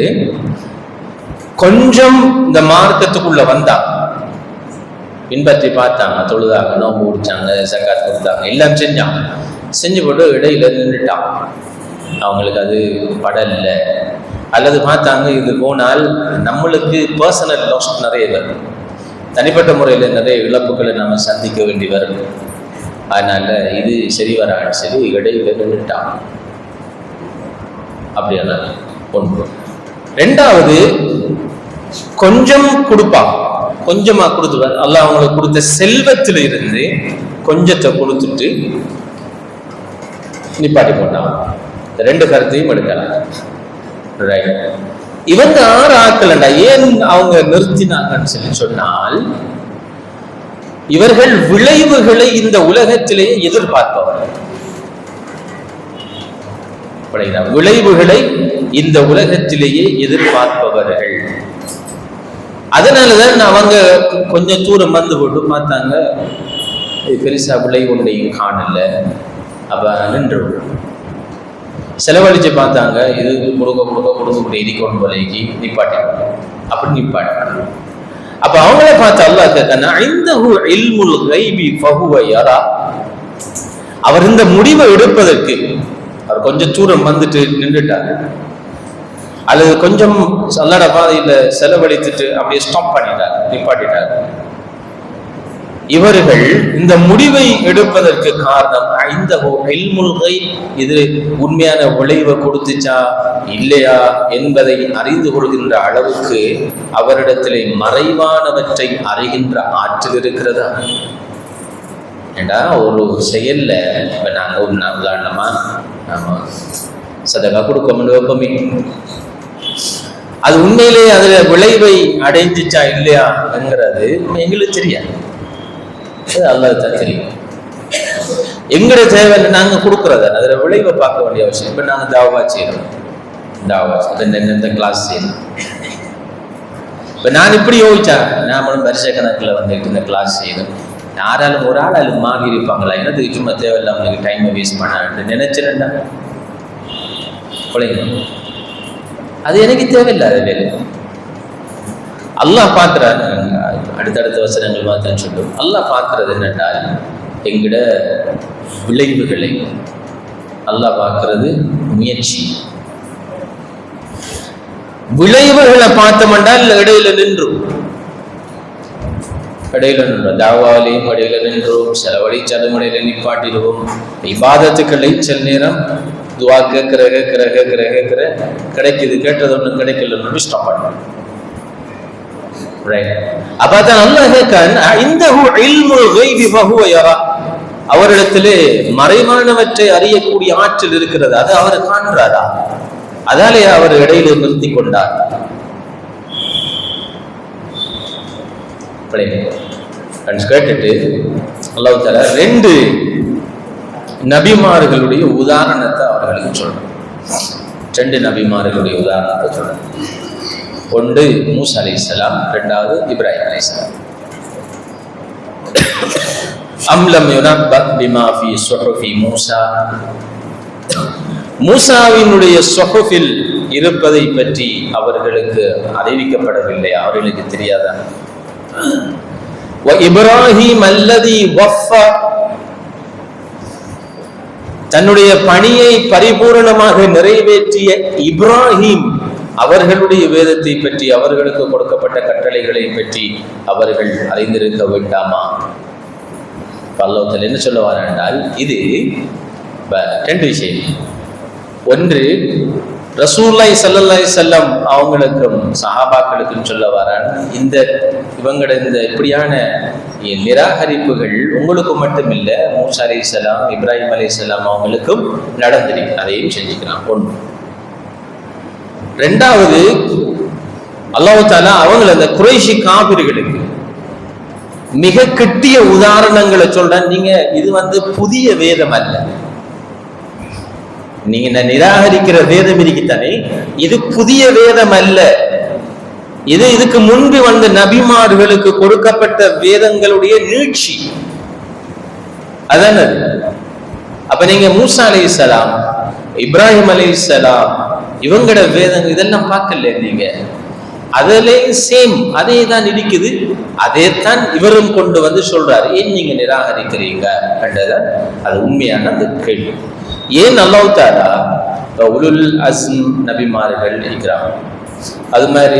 கொஞ்சம் இந்த மார்க்கத்துக்குள்ள வந்தாங்க, பின்பற்றி பார்த்தாங்க, தொழுதாங்க, நோம்பு குடிச்சாங்க, சக்காத் கொடுத்தாங்க, எல்லாம் செஞ்சாங்க. செஞ்சு போட்டு இடையில நின்றுட்டாங்க, அவங்களுக்கு அது படல. அல்லது பார்த்தாங்க இது போனால் நம்மளுக்கு பர்சனல் லாஸ் நிறைய வரும், தனிப்பட்ட முறையில் நிறைய இழப்புகளை நம்ம சந்திக்க வேண்டி வரும். அதனால இது சரி வரான்னு சரி இடையில நின்றுட்டாங்க. அப்படியான ஒன்று. ரெண்டாவது, கொஞ்சம் கொடுப்பாங்க, கொஞ்சமா கொடுத்துவார். அல்லாஹ் அவங்களுக்கு கொடுத்த செல்வத்தில் இருந்து கொஞ்சத்தை கொடுத்துட்டு நிப்பாட்டி போட்டாங்க. ரெண்டு கருத்தையும் எடுக்கலாம். இவங்க ஆறு ஆட்கள் ஏன் அவங்க நிறுத்தினாங்கன்னு சொல்லி சொன்னால், இவர்கள் விளைவுகளை இந்த உலகத்திலேயே எதிர்பார்ப்பவர்கள். விளைவுகளை இந்த உலகத்திலேயே எதிர்பார்ப்பவர்கள். அதனாலதான் அவங்க கொஞ்சம் தூரம் வந்து போட்டு பார்த்தாங்க, பெருசா விளைவு ஒன்றையும் காணல. அப்ப நின்று செலவழிச்சு பார்த்தாங்க, இது கொடுக்கக்கூடிய இடிக்கொண்டு விலைக்கு நிப்பாட்டினாங்க. அப்படி நிப்பாட்டினாங்க. அப்ப அவங்கள பார்த்து அல்லாஹ் கேட்கனா இந்தஹு இல்முல் கைபி ஃபஹுவ யரா, அவர் இந்த முடிவை எடுப்பதற்கு அவர் கொஞ்சம் தூரம் வந்துட்டு நின்றுட்டாரு, அல்லது கொஞ்சம் அல்லாஹ்ட பாதையில செலவழித்துட்டு அப்படியே ஸ்டாப் பண்ணிட்டார், நிப்பாட்டிட்டார். இவர்கள் இந்த முடிவை எடுப்பதற்கு காரணம் இந்தஹு இல்முல் கைப், இது உண்மையான விளைவை கொடுத்துச்சா இல்லையா என்பதை அறிந்து கொள்கின்ற அளவுக்கு அவரிடத்திலே மறைவானவற்றை அறிகின்ற ஆற்றல் இருக்கிறதா? ஏண்டா ஒரு செயல்ல இப்ப நாங்க ஒரு உதாரணமா நாம சதகா கொடுக்க வைப்போமே, அது உண்மையிலேயே அதுல விளைவை அடைஞ்சிச்சா இல்லையாங்கிறது எங்களுக்கு தெரியாது, அல்லாஹ் தான் தெரியும். எங்கட தேவை நாங்கள் கொடுக்குறத அதில் விளைவை பார்க்க வேண்டிய அவசியம். இப்போ நாங்கள் தாவா செய்யறோம், இந்த கிளாஸ் செய்யணும். இப்போ நான் இப்படி யோசிச்சேன், நாமளும் வருஷ கணக்கில் வந்துட்டு இந்த கிளாஸ் செய்யணும். யாராலும் ஒரு ஆள் மாறி இருப்பாங்களா, என்னதுக்கு சும்மா தேவையில்லை அவங்களுக்கு டைமை வேஸ்ட் பண்ண நினைச்சிருந்தா அது எனக்கு தேவையில்லை. அது வேலை அல்லாஹ் பார்க்குறாரு. அடுத்தடுத்த வசனங்கள் மாத்திரம் சொல்லும். அல்லாஹ் பார்க்கறது என்னென்றால் எங்கட விளைவுகளை அல்லாஹ் பார்க்கறது முயற்சி. விளைவுகளை பார்த்தோம்னால் இடையில நின்றும் தாவாலையும் இடையில நின்றும் செலவழிச்சாலும் இடையில நிப்பாட்டிடுவோம். இபாதத்துக்களை சில நேரம் துவா கேட்கிற கிடைக்குது, கேட்டது ஒன்று கிடைக்கல ஸ்டாப் பண்ணுவோம். அப்பதான் அல்லாஹ் அவரிடத்திலே மறைமானவற்றை அறியக்கூடிய ஆற்றல் இருக்கிறது. அது அவர் காண்றாரா, அதாலே அவர் இடையில நிறுத்தி கொண்டார். கேட்டுட்டு அல்லாஹ் தஆலா 2 நபிமார்களுடைய உதாரணத்தை அவர்களுக்கு சொல்றார். 2 நபிமார்களுடைய உதாரணத்தை சொல்றார். ஒன்று மூசா அலைஹிஸ்ஸலாம், 2வது இப்ராஹிம் அலைஹிஸ்ஸலாம். அம்லம் யுனப்பத் பிமா ஃபீ சுஹுஃபி மூசா, மூசாவினுடைய சுஹுஃபில் இருப்பதை பற்றி அவர்களுக்கு அறிவிக்கப்படவில்லை, அவர்களுக்கு தெரியாதா? வ இப்ராஹிம் அல்லதி வஃபா, தன்னுடைய பணியை பரிபூரணமாக நிறைவேற்றிய இப்ராஹிம் அவர்களுடைய வேதத்தை பற்றி, அவர்களுக்கு கொடுக்கப்பட்ட கட்டளைகளை பற்றி அவர்கள் அறிந்திருக்க வேண்டாமா? அல்லாஹ் என்ன சொல்லுவார் என்றால், இது 2 விஷயம். ஒன்று ரசூலுல்லாஹி ஸல்லல்லாஹு அலைஹி வஸல்லம் அவங்களுக்கும் சஹாபாக்களுக்கும் சொல்ல வரான், இவங்களோட இந்த இப்படியான நிராகரிப்புகள் உங்களுக்கு மட்டும் இல்லை, மூசா அலைஹிஸ்ஸலாம் இப்ராஹிம் அலைஹிஸ்ஸலாம் அவங்களுக்கும் நடந்திருக்கு, அதையும் செஞ்சுக்கிறான். ஒன்று. 2வது அல்லாஹ் தஆலா அவங்களை அந்த குறைஷி காபிர்களுக்கு மிக கிட்டிய உதாரணங்களை சொல்றான். நீங்க இது புதிய வேதம் அல்ல, நீங்க நிராகரிக்கிற வேதம் இருக்குத்தானே, இது புதிய வேதம் அல்ல, இது இதுக்கு முன்பு வந்த நபிமார்களுக்கு கொடுக்கப்பட்ட வேதங்களுடைய நீட்சி. அதான. அப்ப நீங்க மூசா அலைஹிஸ்ஸலாம் இப்ராஹிம் அலைஹிஸ்ஸலாம் இவங்களோட வேதங்கள் இதெல்லாம் பார்க்கல, நீங்க அதிலே சேம் அதே தான் இருக்குது, அதே தான் இவரும் கொண்டு வந்து சொல்றாரு. ஏன் நீங்க நிராகரிக்கிறீங்க என்றதான் அது உண்மையான அந்த கேள்வி. ஏன் அல்லாஹ் தஆலா உலுல் அஸ்ம் நபிமார்கள் இருக்கிறாங்க, அது மாதிரி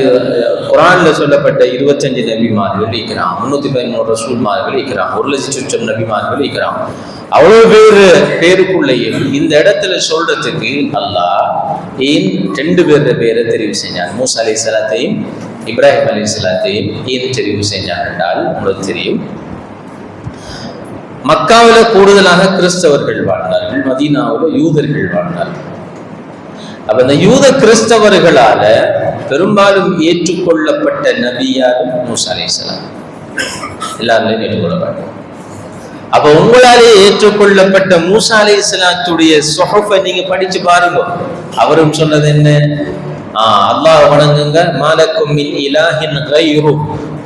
குர்ஆன்ல சொல்லப்பட்ட 25 நபிமார்கள் இருக்கிறாங்க, 313 ரசூல்மார்கள் இருக்கிறாங்க, 1,00,000 நபிமார்கள் இருக்கிறாங்க. அவ்வளவு பேருக்குள்ளேயும் இந்த இடத்துல சொல்றதுக்கு அல்லாஹ் ஏன் 2 பேரை தெரிவு செஞ்சான், மூசா அலைஹிஸ்ஸலாத்தையும் இப்ராஹிம் அலைஹிஸ்ஸலாத்தையும் ஏன் தெரிவு செஞ்சான் என்றால், உங்களுக்கு தெரியும் மக்காவில கூடுதலாக கிறிஸ்தவர்கள் வாழ்ந்தார்கள், மதீனாவில் யூதர்கள் வாழ்ந்தார்கள். அப்ப இந்த யூத கிறிஸ்தவர்களால பெரும்பாலும் ஏற்றுக்கொள்ளப்பட்ட நபியாரும் மூசா அலைஹிஸ்ஸலாம், எல்லாருமே ஏற்றுக்கொள்ளப்பட்டார். அப்ப உங்களாலே ஏற்றுக்கொள்ளப்பட்ட மூசா அலைஹிஸ்ஸலாத்துடைய சுஹுஃபை நீங்க படிச்சு பாருங்க. அவரும் சொன்னது என்ன? அல்லாஹ் வணங்குங்க, மாலக்கும் மின் இலாஹின் கைரு,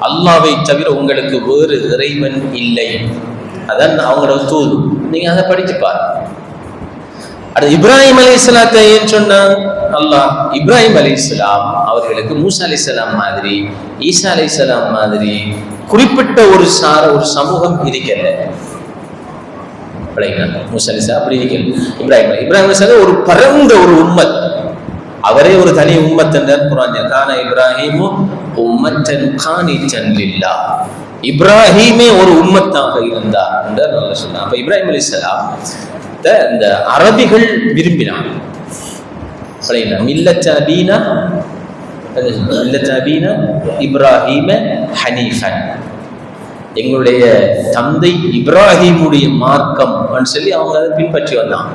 அல்லாஹ்வை தவிர உங்களுக்கு வேறு இறைவன் இல்லை, அதான் அவங்களோட தூது. நீங்க அதை படிச்சு பாருங்க. அடுத்து இப்ராஹிம் அலைஹிஸ்ஸலாத்தை ஏன் சொன்னாங்க? அல்லாஹ் இப்ராஹிம் அலைஹிஸ்ஸலாம் அவர்களுக்கு மூசா அலைஹிஸ்ஸலாம் மாதிரி ஈசா அலைஹிஸ்ஸலாம் மாதிரி குறிப்பிட்ட ஒரு சமூகம் இருக்கல. மூசா அலைஹிஸ்ஸலாம் அப்படி இருக்கல. இப்ராஹிம் அலைஹிஸ்ஸலாம் ஒரு பரந்த ஒரு உம்மத், அவரே ஒரு தனி உம்மத் என்றார் குர்ஆன். கான இப்ராஹிமு உம்மத்தன் கானித்தன் லில்லாஹ், இப்ராஹிமே ஒரு உம்மத்தாக இருந்தார் என்றார் நல்லா சொன்னார். அப்ப இப்ராஹிம் அலைஹிஸ்ஸலாம் இந்த அரபிகள் விரும்பினார். இப்ராஹிம ஹனீஃபன், எங்களுடைய தந்தை இப்ராஹிமுடைய மார்க்கம் சொல்லி அவங்க அதை பின்பற்றி வந்தாங்க.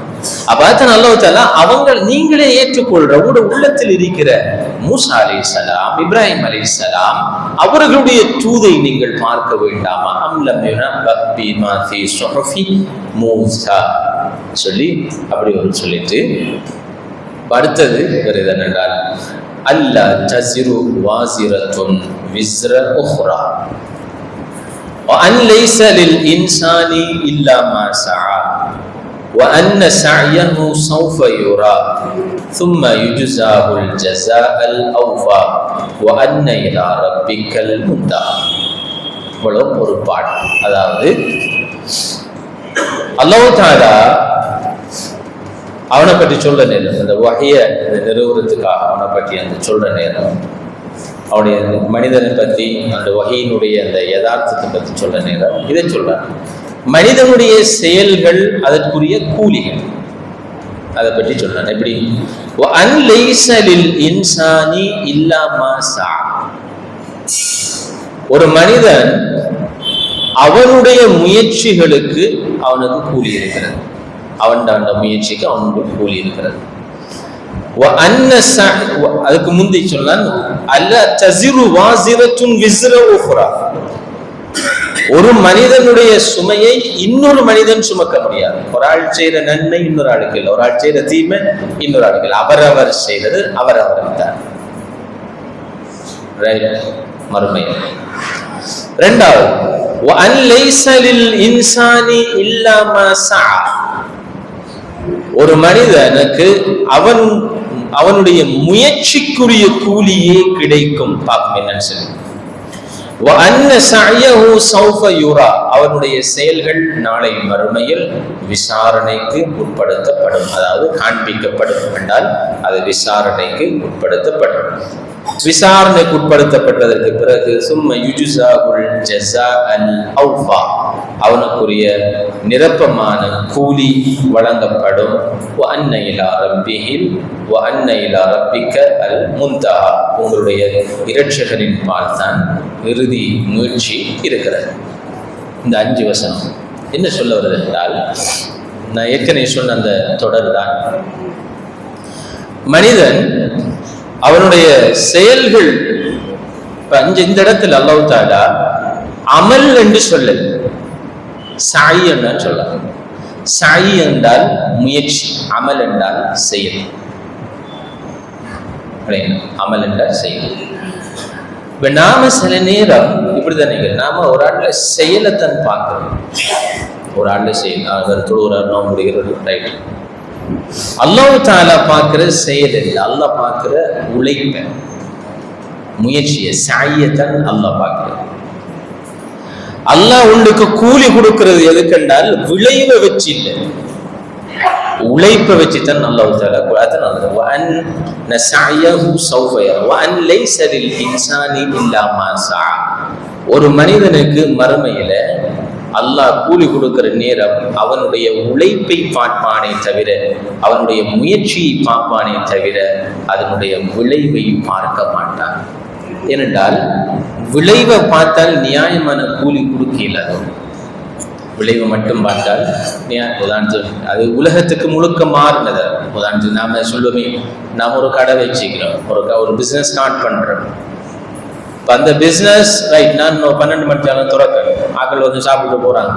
அப்பதான் அல்லாஹ் அவங்க நீங்களே ஏற்றுக்கொள்ற உங்களோட உள்ளத்தில் இருக்கிற மூசா அலைஹிஸ்ஸலாம், இப்ராஹிம் அலைஹிஸ்ஸலாம் அவர்களுடைய தூதை நீங்கள் பார்க்க வேண்டாமா? அம்லம் பிமா ஃபீ சுஹுஃபி மூசா சொல்லி அப்படி ஒரு சொல்லிட்டு அடுத்தது வேறு என்னென்றால் அல்லா தஸிரு வாஸிரத்துன் விஸ்ர உஹ்ரா وأن ليس للإنسان إلا ما سعى وأن سعيه سوف يرى ثم يجزاه الجزاء الأوفى وأن إلى ربك المنتهى. இவ்வளவு ஒரு பாட்டு. அதாவது அல்லாஹ் தஆலா அவனை பற்றி சொல்ற நேரம், அந்த வஹியை நிறுவுறதுக்காக அவனை பற்றி அந்த சொல்ற நேரம், அவனுடைய மனிதனை பற்றி அந்த வகையினுடைய அந்த யதார்த்தத்தை பற்றி சொல்ற நேரம் இதை சொல்றார். மனிதனுடைய செயல்கள் அதற்குரிய கூலிகள் அதை பற்றி சொல்றான். எப்படி? இன்சானி இல்லாமா சா, ஒரு மனிதன் அவனுடைய முயற்சிகளுக்கு அவனுக்கு கூலி இருக்கிறது, அவன் அந்த முயற்சிக்கு அவனுக்கு கூலி இருக்கிறது. அதுக்கு முந்தி சொன்னான் அல்ல தஸிரு வாஸிரத்துன் விஸ்ர உஹ்ரா, ஒரு மனிதனுடைய சுமையை இன்னொரு மனிதன் சுமக்க முடியாது. ஒரு ஆள் செய்யற நன்மை இன்னொரு ஆளுக்கு இல்லை, ஒரு ஆள் செய்யற தீமை இன்னொரு ஆளுக்கு இல்லை, அவரவர் செய்யறது அவரவர் தான். மறுமை. இரண்டாவது வஅன் லைஸ லில் இன்சானி இல்லா மா சஆ, ஒரு மனிதனுக்கு அவனுடைய முயற்சிக்குரிய கூலியே கிடைக்கும். பாப்போம் என்னன்னு சொல்லி. وَأَنَّ سَعْيَهُ سَوْفَ يُرَى, அவனுடைய செயல்கள் நாளை மறுமையில் விசாரணைக்கு உட்படுத்தப்படும். அதாவது காண்பிக்கப்படும் என்றால் அது விசாரணைக்கு உட்படுத்தப்படும். விசாரணைக்கு உட்படுத்தப்பட்டதற்கு பிறகு சும்ம யுஜ்ஸாஹுல் ஜஸாஅல் அவ்ஃபா, அவனுக்குரிய நிரப்பமான கூலி வழங்கப்படும். வஅன்ன இலா ரப்பிஹில் வஅன்ன இலா ரப்பிக அல் முன்தஹா, உங்களுடைய இரட்சகரின் பால் தான் இறுதி முயற்சி இருக்கிறது. இந்த 5 வசனம் என்ன சொல்ல வருது என்றால், நான் ஏற்கனவே சொன்ன அந்த தொடர் தான். மனிதன் அவனுடைய செயல்கள் இந்த இடத்துல அல்லாஹ் தஆலா அமல் என்று சொல்லல, சாய் என்றால் சொல்ல. சாய் என்றால் முயற்சி, அமல் என்றால் செயல். அமல் என்றால் செயல். இப்ப நாம சில நேரம் இப்படிதான் நினைக்கிறோம், நாம ஒரு ஆள்ல செயலைத்தான் பார்க்கிறோம். ஒரு ஆள்ல செயல், அவர் தொழுகிறார், நோன்பு முடிகிறது, ரைட். அல்லாஹ் தஆலா பார்க்கிற செயல் இல்லை, அல்லாஹ் பார்க்கிற உழைப்ப, முயற்சியை, சாயத்தான் அல்லாஹ் பார்க்கிறார். அல்லாஹ் உங்களுக்கு கூலி கொடுக்கிறது எதுக்கென்றால் விளைவை வச்சு இல்லை, உழைப்பை வச்சு தான் அல்லாஹ் தஆலா. அதான் வஅன்ன சஅயஹு ஸௌஃப யரா வஅன் லைஸ லில் இன்சானி இல்லா மா ஸஆ, ஒரு மனிதனுக்கு மறுமையில அல்லாஹ் கூலி கொடுக்கிற நேரம் அவனுடைய உழைப்பை பார்ப்பானே தவிர, அவனுடைய முயற்சியை பார்ப்பானே தவிர அதனுடைய விளைவை பார்க்க மாட்டான். ஏனென்றால் விளைவை பார்த்தால் நியாயமான கூலி கொடுக்கல, விளைவை மட்டும் பார்த்தால் உதாரணத்துக்கு அது உலகத்துக்கு முழுக்க மாறினது. உதாரணத்துக்கு நாம சொல்லுவோமே, நாம் ஒரு கடை வச்சுக்கிறோம், ஒரு பிஸ்னஸ் ஸ்டார்ட் பண்றோம். அந்த பிஸ்னஸ் ரைட், நான் 12 மணி நேரம் திறக்கணும், ஆக்கள் வந்து சாப்பிட்டு போறாங்க.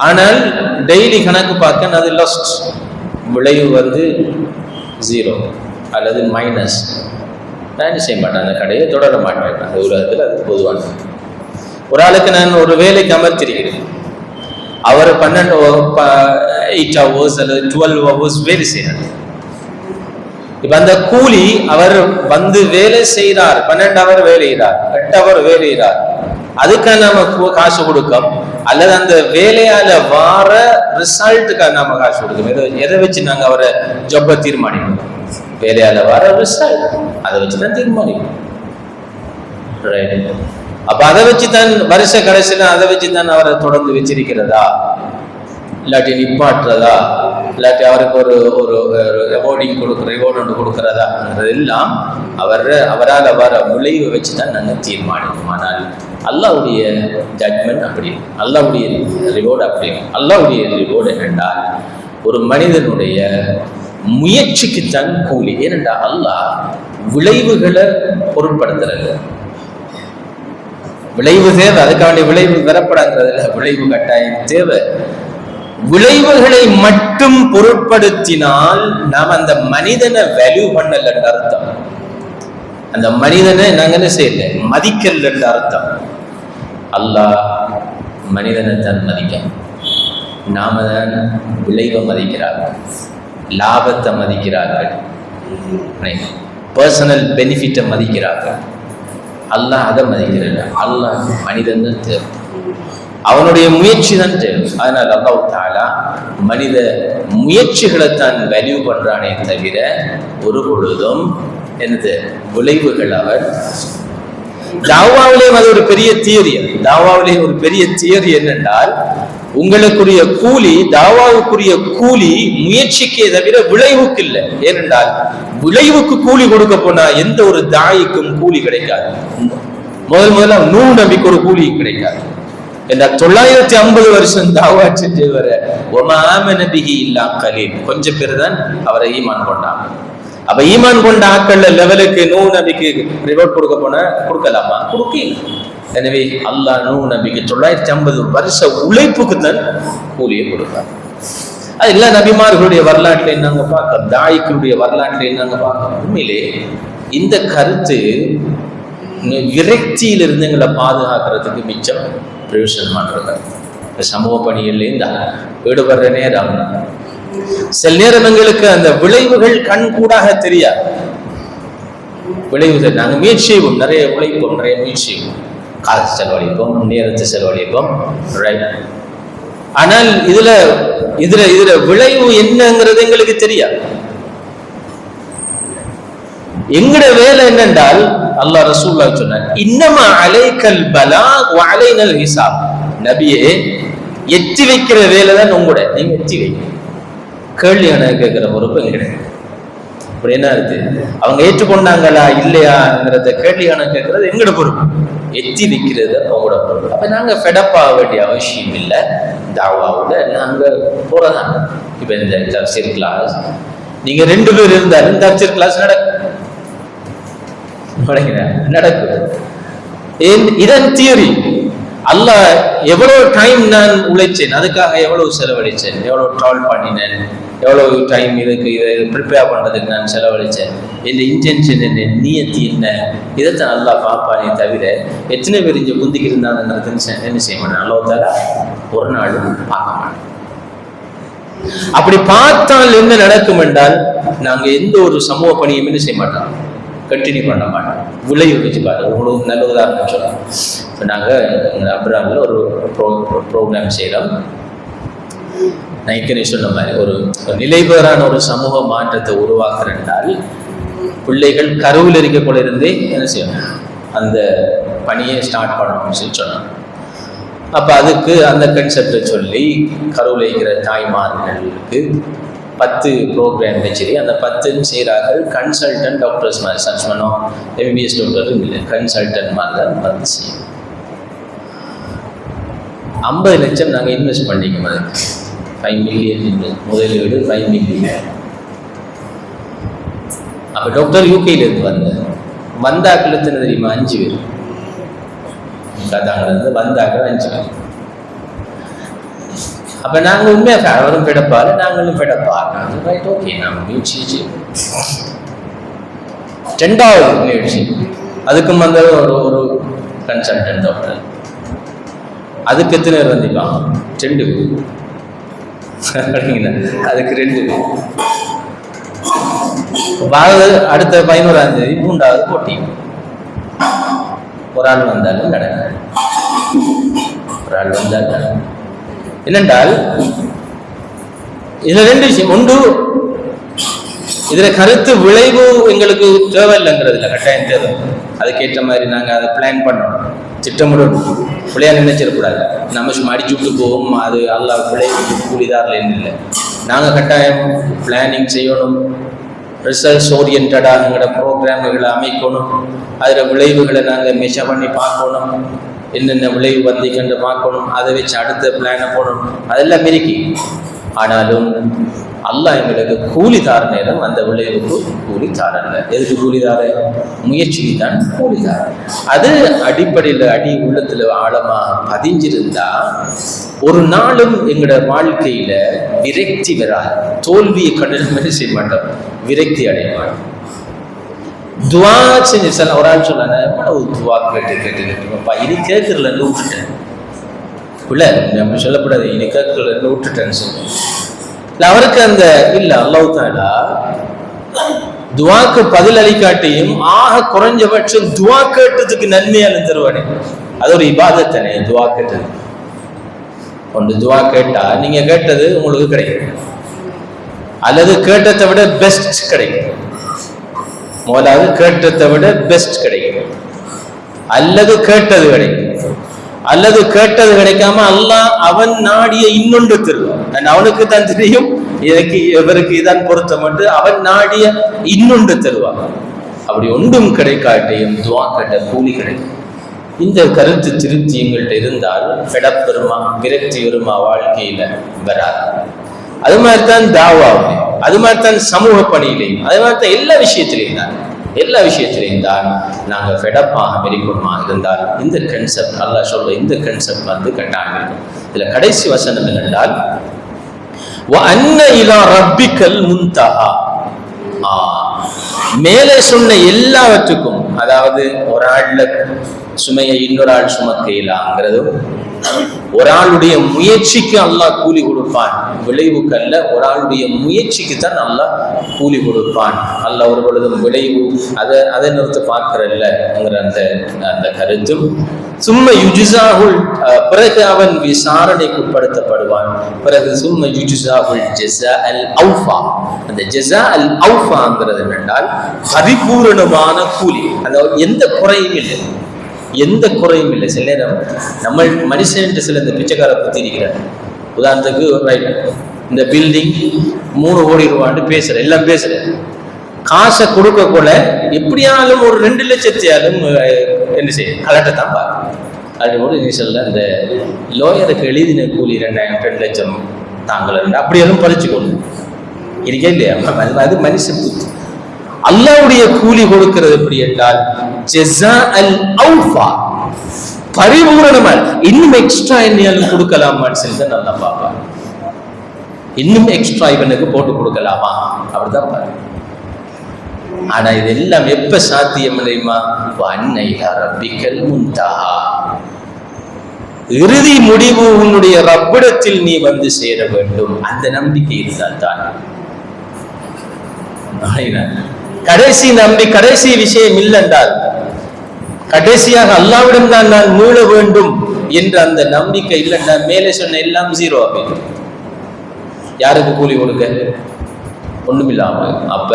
ஆனால் டெய்லி கணக்கு பார்க்க அது லாஸ்ட், விளைவு வந்து 0 அல்லது மைனஸ். நான் என்ன செய்ய மாட்டேன், அந்த கடையை தொடர மாட்டேன். அந்த உலகத்தில் அது பொதுவான. ஒரு ஆளுக்கு நான் ஒரு வேலைக்கு அமர்த்திருக்கிறேன், அவர் 8 hours அல்லது 12 hours வேலை செய்யறாரு. இப்ப அந்த கூலி, அவர் வந்து வேலை செய்கிறார், 12 hour வேலையிறார், 8 hour வேலையிறார், அதுக்காக நாம காசு கொடுக்கோம். அல்லது அந்த வேலையால வார ரிசல்ட்டுக்காக நாம காசு கொடுக்கணும். எதை வச்சு நாங்க அவரை ஜப்பை தீர்மானிக்கணும்? வேலையால வர ரிசல்ட், அதை வச்சுதான் தீர்மானிக்கணும். அப்ப அதை வச்சுதான் வருஷ கடைசியில அதை வச்சுதான் அவரை தொடர்ந்து வச்சிருக்கிறதா? இல்லாட்டி நிப்பாட்டுறதா, இல்லாட்டி அவருக்கு ஒரு ஒரு ரிவார்டு ஒன்று கொடுக்கறதாங்கிறது எல்லாம் அவரால் வர விளைவை வச்சு தான் நாங்கள் தீர்மானிக்கும். ஆனால் அல்லாஹ்வுடைய ஜட்மெண்ட் அப்படி, அல்லாஹ்வுடைய ரிவார்டு அப்படி. அல்லாஹ்வுடைய ரிவார்டு என்னென்றால் ஒரு மனிதனுடைய முயற்சிக்குத்தான் கூலி. ஏனென்றால் அல்லாஹ் விளைவுகளை பொருட்படுத்துறது. விளைவு தேவை, அதுக்கான விளைவு பெறப்படாங்கிறதுல விளைவு கட்டாயம் தேவை. விளைவுகளை மட்டும் பொருட்படுத்தினால் நாம் அந்த மனிதனை வேல்யூ பண்ணல என்ற அர்த்தம். அந்த மனிதனை நாங்க என்ன செய்யல, மதிக்கல் என்ற அர்த்தம். அல்லாஹ் மனிதனை தான் மதிக்க, நாம தான் விளைவை மதிக்கிறார்கள், லாபத்தை மதிக்கிறார்கள், பர்சனல் பெனிஃபிட்டை மதிக்கிறார்கள். அல்லாஹ் அதை மதிக்கிறாங்க. அல்லாஹ் மனிதன் தான் தேவை, அவனுடைய முயற்சி தான் தேவை. அதனால் அல்லாஹ் தஆலா மனித முயற்சிகளைத்தான் வேல்யூ பண்றானே தவிர ஒரு பொழுதும் என்னது விளைவுகள் அவர். தாவாவிலேயும் அது ஒரு பெரிய தியரி. தாவாவிலேயும் ஒரு பெரிய தியரி என்னென்றால் உங்களுக்குரிய கூலி, தாவாவுக்குரிய கூலி முயற்சிக்கே தவிர விளைவுக்கு இல்லை. ஏனென்றால் விளைவுக்கு கூலி கொடுக்க போனா எந்த ஒரு தாய்க்கும் கூலி கிடைக்காது. முதல்ல நூறு நபிக்கு ஒரு கூலி கிடைக்காது. 950 வருஷம் தாவா செஞ்சவரை நபிகி இல்லா கலீல், கொஞ்சம் பேர் தான் அவரை ஈமான் கொண்டாங்க. அப்ப ஈமான் கொண்ட ஆட்கள் லெவலுக்கு நூறு நபிக்கு ரிவார்ட் கொடுக்க போனா கொடுக்கலாமா? கொடுக்கல. எனவே அல்லாஹ் நூறு நபிக்கு 950 வருஷ உழைப்புக்கு தான் கூலியை கொடுப்பார். அது எல்லா நபிமார்களுடைய வரலாற்றை நாங்க பார்க்க, தாய்களுடைய வரலாற்றை நாங்க பார்க்க. உண்மையிலே இந்த கருத்து விரக்தியிலிருந்து எங்களை பாதுகாக்கிறதுக்கு மிச்சம் பிரயோசனமானது. சமூக பணியில் ஈடுபடுற நேரம் சில நேரம் எங்களுக்கு அந்த விளைவுகள் கண் கூடாக தெரியாது. விளைவுகள் நாங்கள் முயற்சி செய்வோம், நிறைய உழைப்போம், நிறைய முயற்சி செய்வோம், காசு செலவழிப்போம், நேரத்தை செலவழிப்போம். ஆனால் இதுல இதுல இதுல விளைவு என்னங்கிறது எங்களுக்கு தெரியாது. எங்கட வேலை என்னென்றால் அல்லாஹ் ரசூலுல்லாஹ் சொன்னார், இன்னமா அலைக்கல் பலாக் வ அலைனல் ஹிசாப். நபியே, எத்தி வைக்கிற வேலை தான் உங்களோட, நீங்க எத்தி வைக்க. கேள்வியான கேட்கிற பொறுப்பு கிடையாது. அப்படி என்ன இருக்கு, அவங்க ஏற்றுக்கொண்டாங்களா இல்லையாங்கிறத கேள்வியான கேட்கறது எங்கட பொறுப்பு, எத்தி வைக்கிறது அவங்களோட பொறுப்பு. அப்ப நாங்க ஃபெடப் ஆக வேண்டிய அவசியம் இல்லை. தாவாவோட நாங்க போறதான். இப்ப இந்த தஃப்சீர் கிளாஸ் நீங்க 2 பேர் இருந்தாலும் தஃப்சீர் கிளாஸ் நடக்கும். இதன் தியரி. அல்லாஹ் எவ்வளவு டைம் நான் உழைச்சேன், அதுக்காக எவ்வளவு செலவழிச்சேன், எவ்வளவு டிராவல் பண்ணினேன், எவ்வளவு டைம் இதுக்கு இதை ப்ரிப்பேர் பண்றதுக்கு நான் செலவழிச்சேன், இந்த இன்டென்ஷன் என்ன, நியத்தி என்ன, இதைத்தான் அல்லாஹ் பார்ப்பானே தவிர எத்தனை பேர் இங்க குந்திக்கு இருந்தாங்கிறது என்ன செய்ய மாட்டேன். அல்லாஹ் தஆலா ஒரு நாளும் பார்க்க மாட்டேன். அப்படி பார்த்தால் என்ன நடக்கும் என்றால் நாங்க எந்த ஒரு சமூக பணியும் என்ன செய்ய மாட்டோம், கண்டினியூ பண்ண மாட்டோம். விளைவு வச்சு பாருங்க. உங்களுக்கு நல்ல உதாரணம் சொல்லலாம். இப்போ நாங்கள் அப்ராடில் ஒரு ப்ரோக்ராம் செய்கிறோம். நான் ஏற்கனவே சொன்ன மாதிரி ஒரு நிலைபெறான ஒரு சமூக மாற்றத்தை உருவாக்குறதால் பிள்ளைகள் கருவில் இருக்கக்குள்ள இருந்தே என்ன செய்யணும், அந்த பணியை ஸ்டார்ட் பண்ணணும்னு சொல்லி சொன்னாங்க. அப்போ அதுக்கு அந்த கன்செப்டை சொல்லி கருவில் இருக்கிற தாய்மார்களுக்கு 10 ப்ரோக்ராம் வச்சுரி அந்த 10 செய்கிறார்கள். கன்சல்டன்ட் டாக்டர்ஸ் மாதிரி, சர்ச் பண்ணோம் எம்பிபிஎஸ் டாக்டர் இல்லை, கன்சல்டன்ட் மாதிரி தான் வந்து செய்யும். 50 லட்சம் நாங்கள் இன்வெஸ்ட் பண்ணிக்கோம். அதுக்கு 5 மில்லியன் முதலீடு, 5 மில்லியன். அப்போ டாக்டர் யூகேலேருந்து வந்தாக்கள் எத்தனை தெரியுமா, 5 பேர். கதாங்கிலேருந்து வந்தாக்கள் 5 பேர். அப்போ நாங்கள் உண்மையாக அவரும் பிடப்பாரு, நாங்களும் பிடப்பாரு. ரைட், ஓகே, நாங்கள் முயற்சி 2வது முயற்சி. அதுக்கும் வந்து ஒரு கன்சல்டன்ட் டாக்டர். அதுக்கு எத்தனை பேர் வந்திப்பாங்க, 2 பேர். அதுக்கு 2 பேர். அடுத்த 11ஆம் தேதி 3வது போட்டி. ஒரு ஆள் வந்தாலும் நடக்கும், ஒரு ஆள் வந்தாலும் என்னென்றால் இதுல 2 விஷயம். ஒன்று, இதுல கருத்து விளைவு எங்களுக்கு தேவையில்லைங்கிறதுல கட்டாயம் தேவை. அதுக்கேற்ற மாதிரி நாங்கள் அதை பிளான் பண்ணணும், திட்டமிடணும். பிள்ளையா நினைச்சிடக்கூடாது. நம்ம சும்மா அடிச்சு விட்டு போவோம், அது அல்லாஹ் பிள்ளைக்கு கூலிதாரில் இல்லை. நாங்கள் கட்டாயம் பிளானிங் செய்யணும், ரிசல்ட்ஸ் ஓரியன்டாக எங்களோட ப்ரோக்ராம்களை அமைக்கணும், அதில் விளைவுகளை நாங்கள் மெஷர் பண்ணி பார்க்கணும், என்னென்ன விளைவு வந்தீங்கன்னு பார்க்கணும், அதை வச்சு அடுத்த பிளானை போடணும், அதெல்லாம் மிருக்கி. ஆனாலும் அல்லாஹ் எங்களுக்கு கூலிதார நேரம் அந்த விளைவுக்கு கூலிதாரல்ல. எதுக்கு கூலிதார? முயற்சிக்கு தான் கூலிதார. அது அடிப்படையில் அடி உள்ளத்தில் ஆழமாக பதிஞ்சிருந்தா ஒரு நாளும் எங்களோட வாழ்க்கையில விரக்தி வராது. தோல்வியை கண்டு செய்ய மாட்டோம், விரக்தி அடைய மாட்டோம். துவா செஞ்சு சார் ஒரு ஆள் சொன்னாங்க, துவா கேட்டுப்பா இனி கேட்கறலன்னு விட்டுட்டேன். இல்லை நம்ம சொல்லப்படாது, இனி கேட்கறலன்னு விட்டுட்டேன்னு சொல்லுவேன். இல்லை அவருக்கு அந்த இல்லை அல்லாஹ் தஆலா துவாக்கு பதில் அளிக்காட்டியும் ஆக குறைஞ்சபட்சம் துவா கேட்டதுக்கு நன்மையாலும் தருவானே. அது ஒரு இபாதத்தானே துவா கேட்டது. ஒன்று துவா கேட்டா நீங்க கேட்டது உங்களுக்கு கிடைக்கும், அல்லது கேட்டதை விட பெஸ்ட் கிடைக்கும். முதலாவது கேட்டதை விட பெஸ்ட் கிடைக்கும், அல்லது கேட்டது கிடைக்கும், அல்லது கேட்டது கிடைக்காம அல்லாஹ் அவன் நாடிய இன்னொன்று தருவான். அவனுக்கு தான் தெரியும் இவருக்கு இதான் பொருத்தம் என்று அவன் நாடிய இன்னொன்று தருவான். அப்படி ஒன்றும் கிடைக்காட்டியும் துவா கேட்ட கூலி கிடைக்கும். இந்த கருத்து திருப்தி எங்கள்கிட்ட இருந்தால் ஃபெடப் வருமா, விரக்தி வருமா, வாழ்க்கையில வராது. அது மாதிரிதான் தாவாவே, அது மாதிரிதான் சமூக பணியிலையும், அது மாதிரிதான் எல்லா விஷயத்திலையும் தான் நாங்கள் ஃபெடப்பாக மெரிக்கணுமா இருந்தால் இந்த கன்செப்ட் அல்லாஹ் சொல்ற இந்த கன்செப்ட் வந்து கட்டாயம் இருக்கும். இதுல கடைசி வசனம் என்னென்றால் வஅன்ன இலா ரப்பிக்கல் முன்தஹா. மேலே சொன்ன எல்லாவற்றுக்கும், அதாவது ஒரு ஆள்ல சுமையை இன்னொரு ஆள் சுமக்கையிலாங்கிறதும், ஒரு ஆளுடைய முயற்சிக்கு அல்லாஹ் கூலி கொடுப்பான், விளைவுக்கு அல்ல, ஒரு ஆளுடைய முயற்சிக்கு தான் அல்லாஹ் கூலி கொடுப்பான். அல்லாஹ் ஒரு பொழுதும் விளைவு அதை நிறுத்த பார்க்கிறல்லங்கிற அந்த கருத்தும், சும்மா யுஜிசாகுல் பிறகு அவன் விசாரணைக்கு உட்படுத்தப்படுவான், பிறகு சும்மா யுஜிசாகுல் ஜஸா அல் அவுஃபா. அந்த ஜஸா அல் அவுஃபாங்கிறது என்னென்றால் பரிபூரணமான கூலி, அதாவது எந்த குறையும் இல்லை, எந்த குறையும் இல்லை. சில நேரம் நம்ம மனுஷன் சில இந்த பிச்சைக்கார பத்தி இருக்கிறார். உதாரணத்துக்கு இந்த பில்டிங் 3 கோடி ரூபான்னு பேசுற, எல்லாம் பேசுற, காசை கொடுக்க கூட எப்படியாலும் ஒரு 2 லட்சத்தையாலும் என்ன செய்ய கலட்டத்தான் பார்க்க. அது கூட நீ சொல்ல இந்த லோயருக்கு எழுதின கூலி 2 லட்சம் தாங்கள் அப்படியாலும் பறிச்சுக்கொண்டு இருக்கே இல்லையா? அது மனுஷ புத்தி. அல்லாஹ்வுடைய கூலி கொடுக்கிறது எப்படி என்றால் ஜஸா அல் அவுஃபா, பரிபூரணமா. இன்னும் எக்ஸ்ட்ரா என்னையாலும் கொடுக்கலாமான்னு சொல்லி தான் நல்லா பார்ப்பான். இன்னும் எக்ஸ்ட்ரா இவனுக்கு போட்டு கொடுக்கலாமா அப்படிதான் பாரு. ஆனா இதெல்லாம் எப்ப சாத்தியம் இல்லையுமா? வஅன்ன இலா ரப்பிக்கல் முன்தஹா. இறுதி முடிவு உன்னுடைய ரப்பிடத்தில் நீ வந்து சேர வேண்டும், அந்த நம்பிக்கை இருந்தால் தான். கடைசி விஷயம் இல்லைன்றால், கடைசியாக அல்லாஹ்விடம் தான் நான் மீள வேண்டும் என்ற அந்த நம்பிக்கை இல்லைன்னா மேலே சொன்ன எல்லாம் ஜீரோ ஆகும். யாருக்கு கூலி கொடுக்க? ஒண்ணுமில்லாம. அப்ப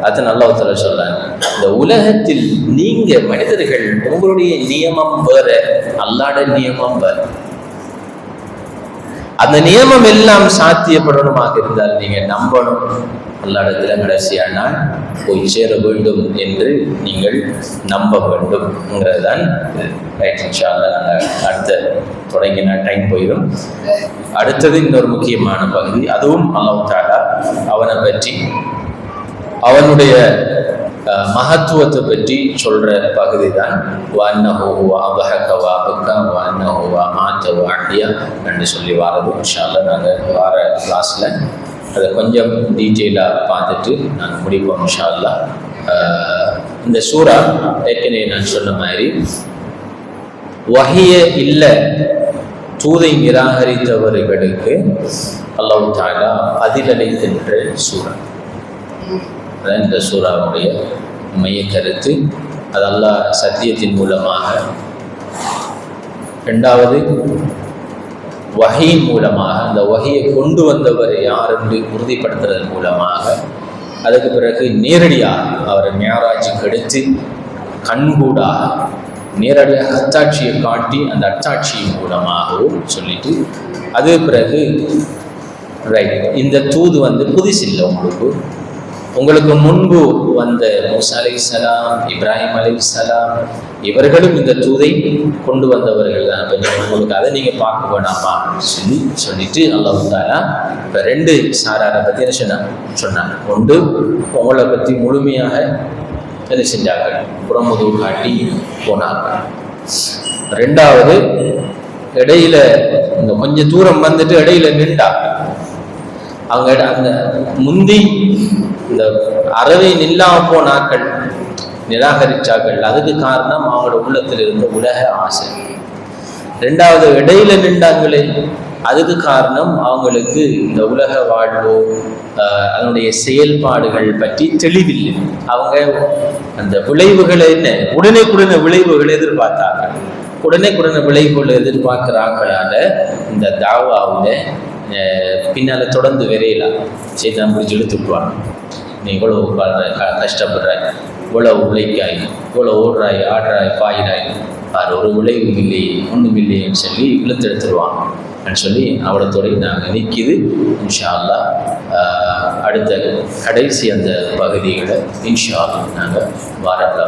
அது அல்லாஹ் தஆலா சொல்றாங்க, இந்த உலகத்தில் நீங்க மனிதர்கள் உங்களுடைய நியமம் வேற, அல்லாஹ்வுடைய நியமம் வேற. அந்த நியமம் எல்லாம் சாத்தியப்படணுமாக இருந்தால் நீங்க நம்பணும், அல்லாஹ்விடத்துல கடைசியான போய் சேர வேண்டும் என்று நீங்கள் நம்ப வேண்டும்ங்கிறதுதான். ரைட், இன்ஷா அல்லாஹ் நாங்கள் அடுத்த தொடங்கின டைம் போயிடும். அடுத்தது இன்னொரு முக்கியமான பகுதி, அதுவும் அல்லாஹ் தஆலா அவனை பற்றி, அவனுடைய மகத்துவத்தை பற்றி சொல்ற பகுதி தான். என்று சொல்லி வாரது. இன்ஷா அல்லாஹ் நாங்கள் வார கிளாஸ்ல அதை கொஞ்சம் டீட்டெயிலாக பார்த்துட்டு நாங்கள் முடிப்போம் இன்ஷா அல்லாஹ். இந்த சூரா ஏற்கனவே நான் சொன்ன மாதிரி வஹிய இல்லை தூதை நிராகரித்தவர்களுக்கு அல்லாஹ் தஆலா பதிலளிக்கின்ற சூரா. அதான் இந்த சூறாவுடைய மைய கருத்து. அது அல்லாஹ் சத்தியத்தின் மூலமாக, இரண்டாவது வஹி மூலமாக, அந்த வஹியை கொண்டு வந்தவர் யார் என்று உறுதிப்படுத்துறதன் மூலமாக, அதுக்கு பிறகு நேரடியாக அவரை மியாராஜுக்கு எடுத்து கண்கூடாக நேரடியாக அத்தாட்சியை காட்டி அந்த அத்தாட்சியின் மூலமாகவும் சொல்லிட்டு அது பிறகு ரைட் இந்த தூது வந்து புதுசில்லை உங்களுக்கு முன்பு வந்த மூசா அலைஹிஸ்ஸலாம், இப்ராஹிம் அலைஹிஸ்ஸலாம் இவர்களும் இந்த தூதை கொண்டு வந்தவர்கள் தான். உங்களுக்கு அதை நீங்கள் பார்க்க வேணாமா சொல்லிட்டு அல்லாஹ் தஆலா இப்போ 2 சாராரை பற்றி என்ன சொன்னாங்க. ஒன்று உங்களை பற்றி முழுமையாக என்ன செஞ்சார்கள், புறமுது காட்டி போனார்கள். 2வது இடையில இந்த கொஞ்சம் தூரம் வந்துட்டு இடையில நின்றாங்க. அவங்க அந்த முந்தி இந்த அறவை நில்லாம போனாக்கள், நிராகரிச்சார்கள். அதுக்கு காரணம் அவங்களோட உள்ளத்தில் இருந்த உலக ஆசை. 2வது இடையில நின்றாங்களே, அதுக்கு காரணம் அவங்களுக்கு இந்த உலக வாழ்வோ அதனுடைய செயல்பாடுகள் பற்றி தெளிவில்லை. அவங்க அந்த விளைவுகளை என்ன உடனே விளைவுகளை எதிர்பார்த்தாங்க. உடனே விளைவுகளை எதிர்பார்க்கிறாங்களால இந்த தாவாவில் பின்னால் தொடர்ந்து விரையலாம். சரி, நான் பிடிச்சி இழுத்துக்குவாங்க. நீ இவ்வளோ கஷ்டப்படுறாய், இவ்வளோ உழைக்காய், இவ்வளோ ஓடுறாய், ஆடுறாய், பாயிறாய், அது ஒரு விளைவு இல்லை, ஒன்றும் இல்லைன்னு சொல்லி இழுத்து எடுத்துருவாங்க சொல்லி அவ்வளோத்தோடு நாங்கள் நிற்கிது. இன்ஷா அல்லாஹ் அடுத்த கடைசி அந்த பகுதிகளை இன்ஷா அல்லாஹ் நாங்கள் வாரத்தில்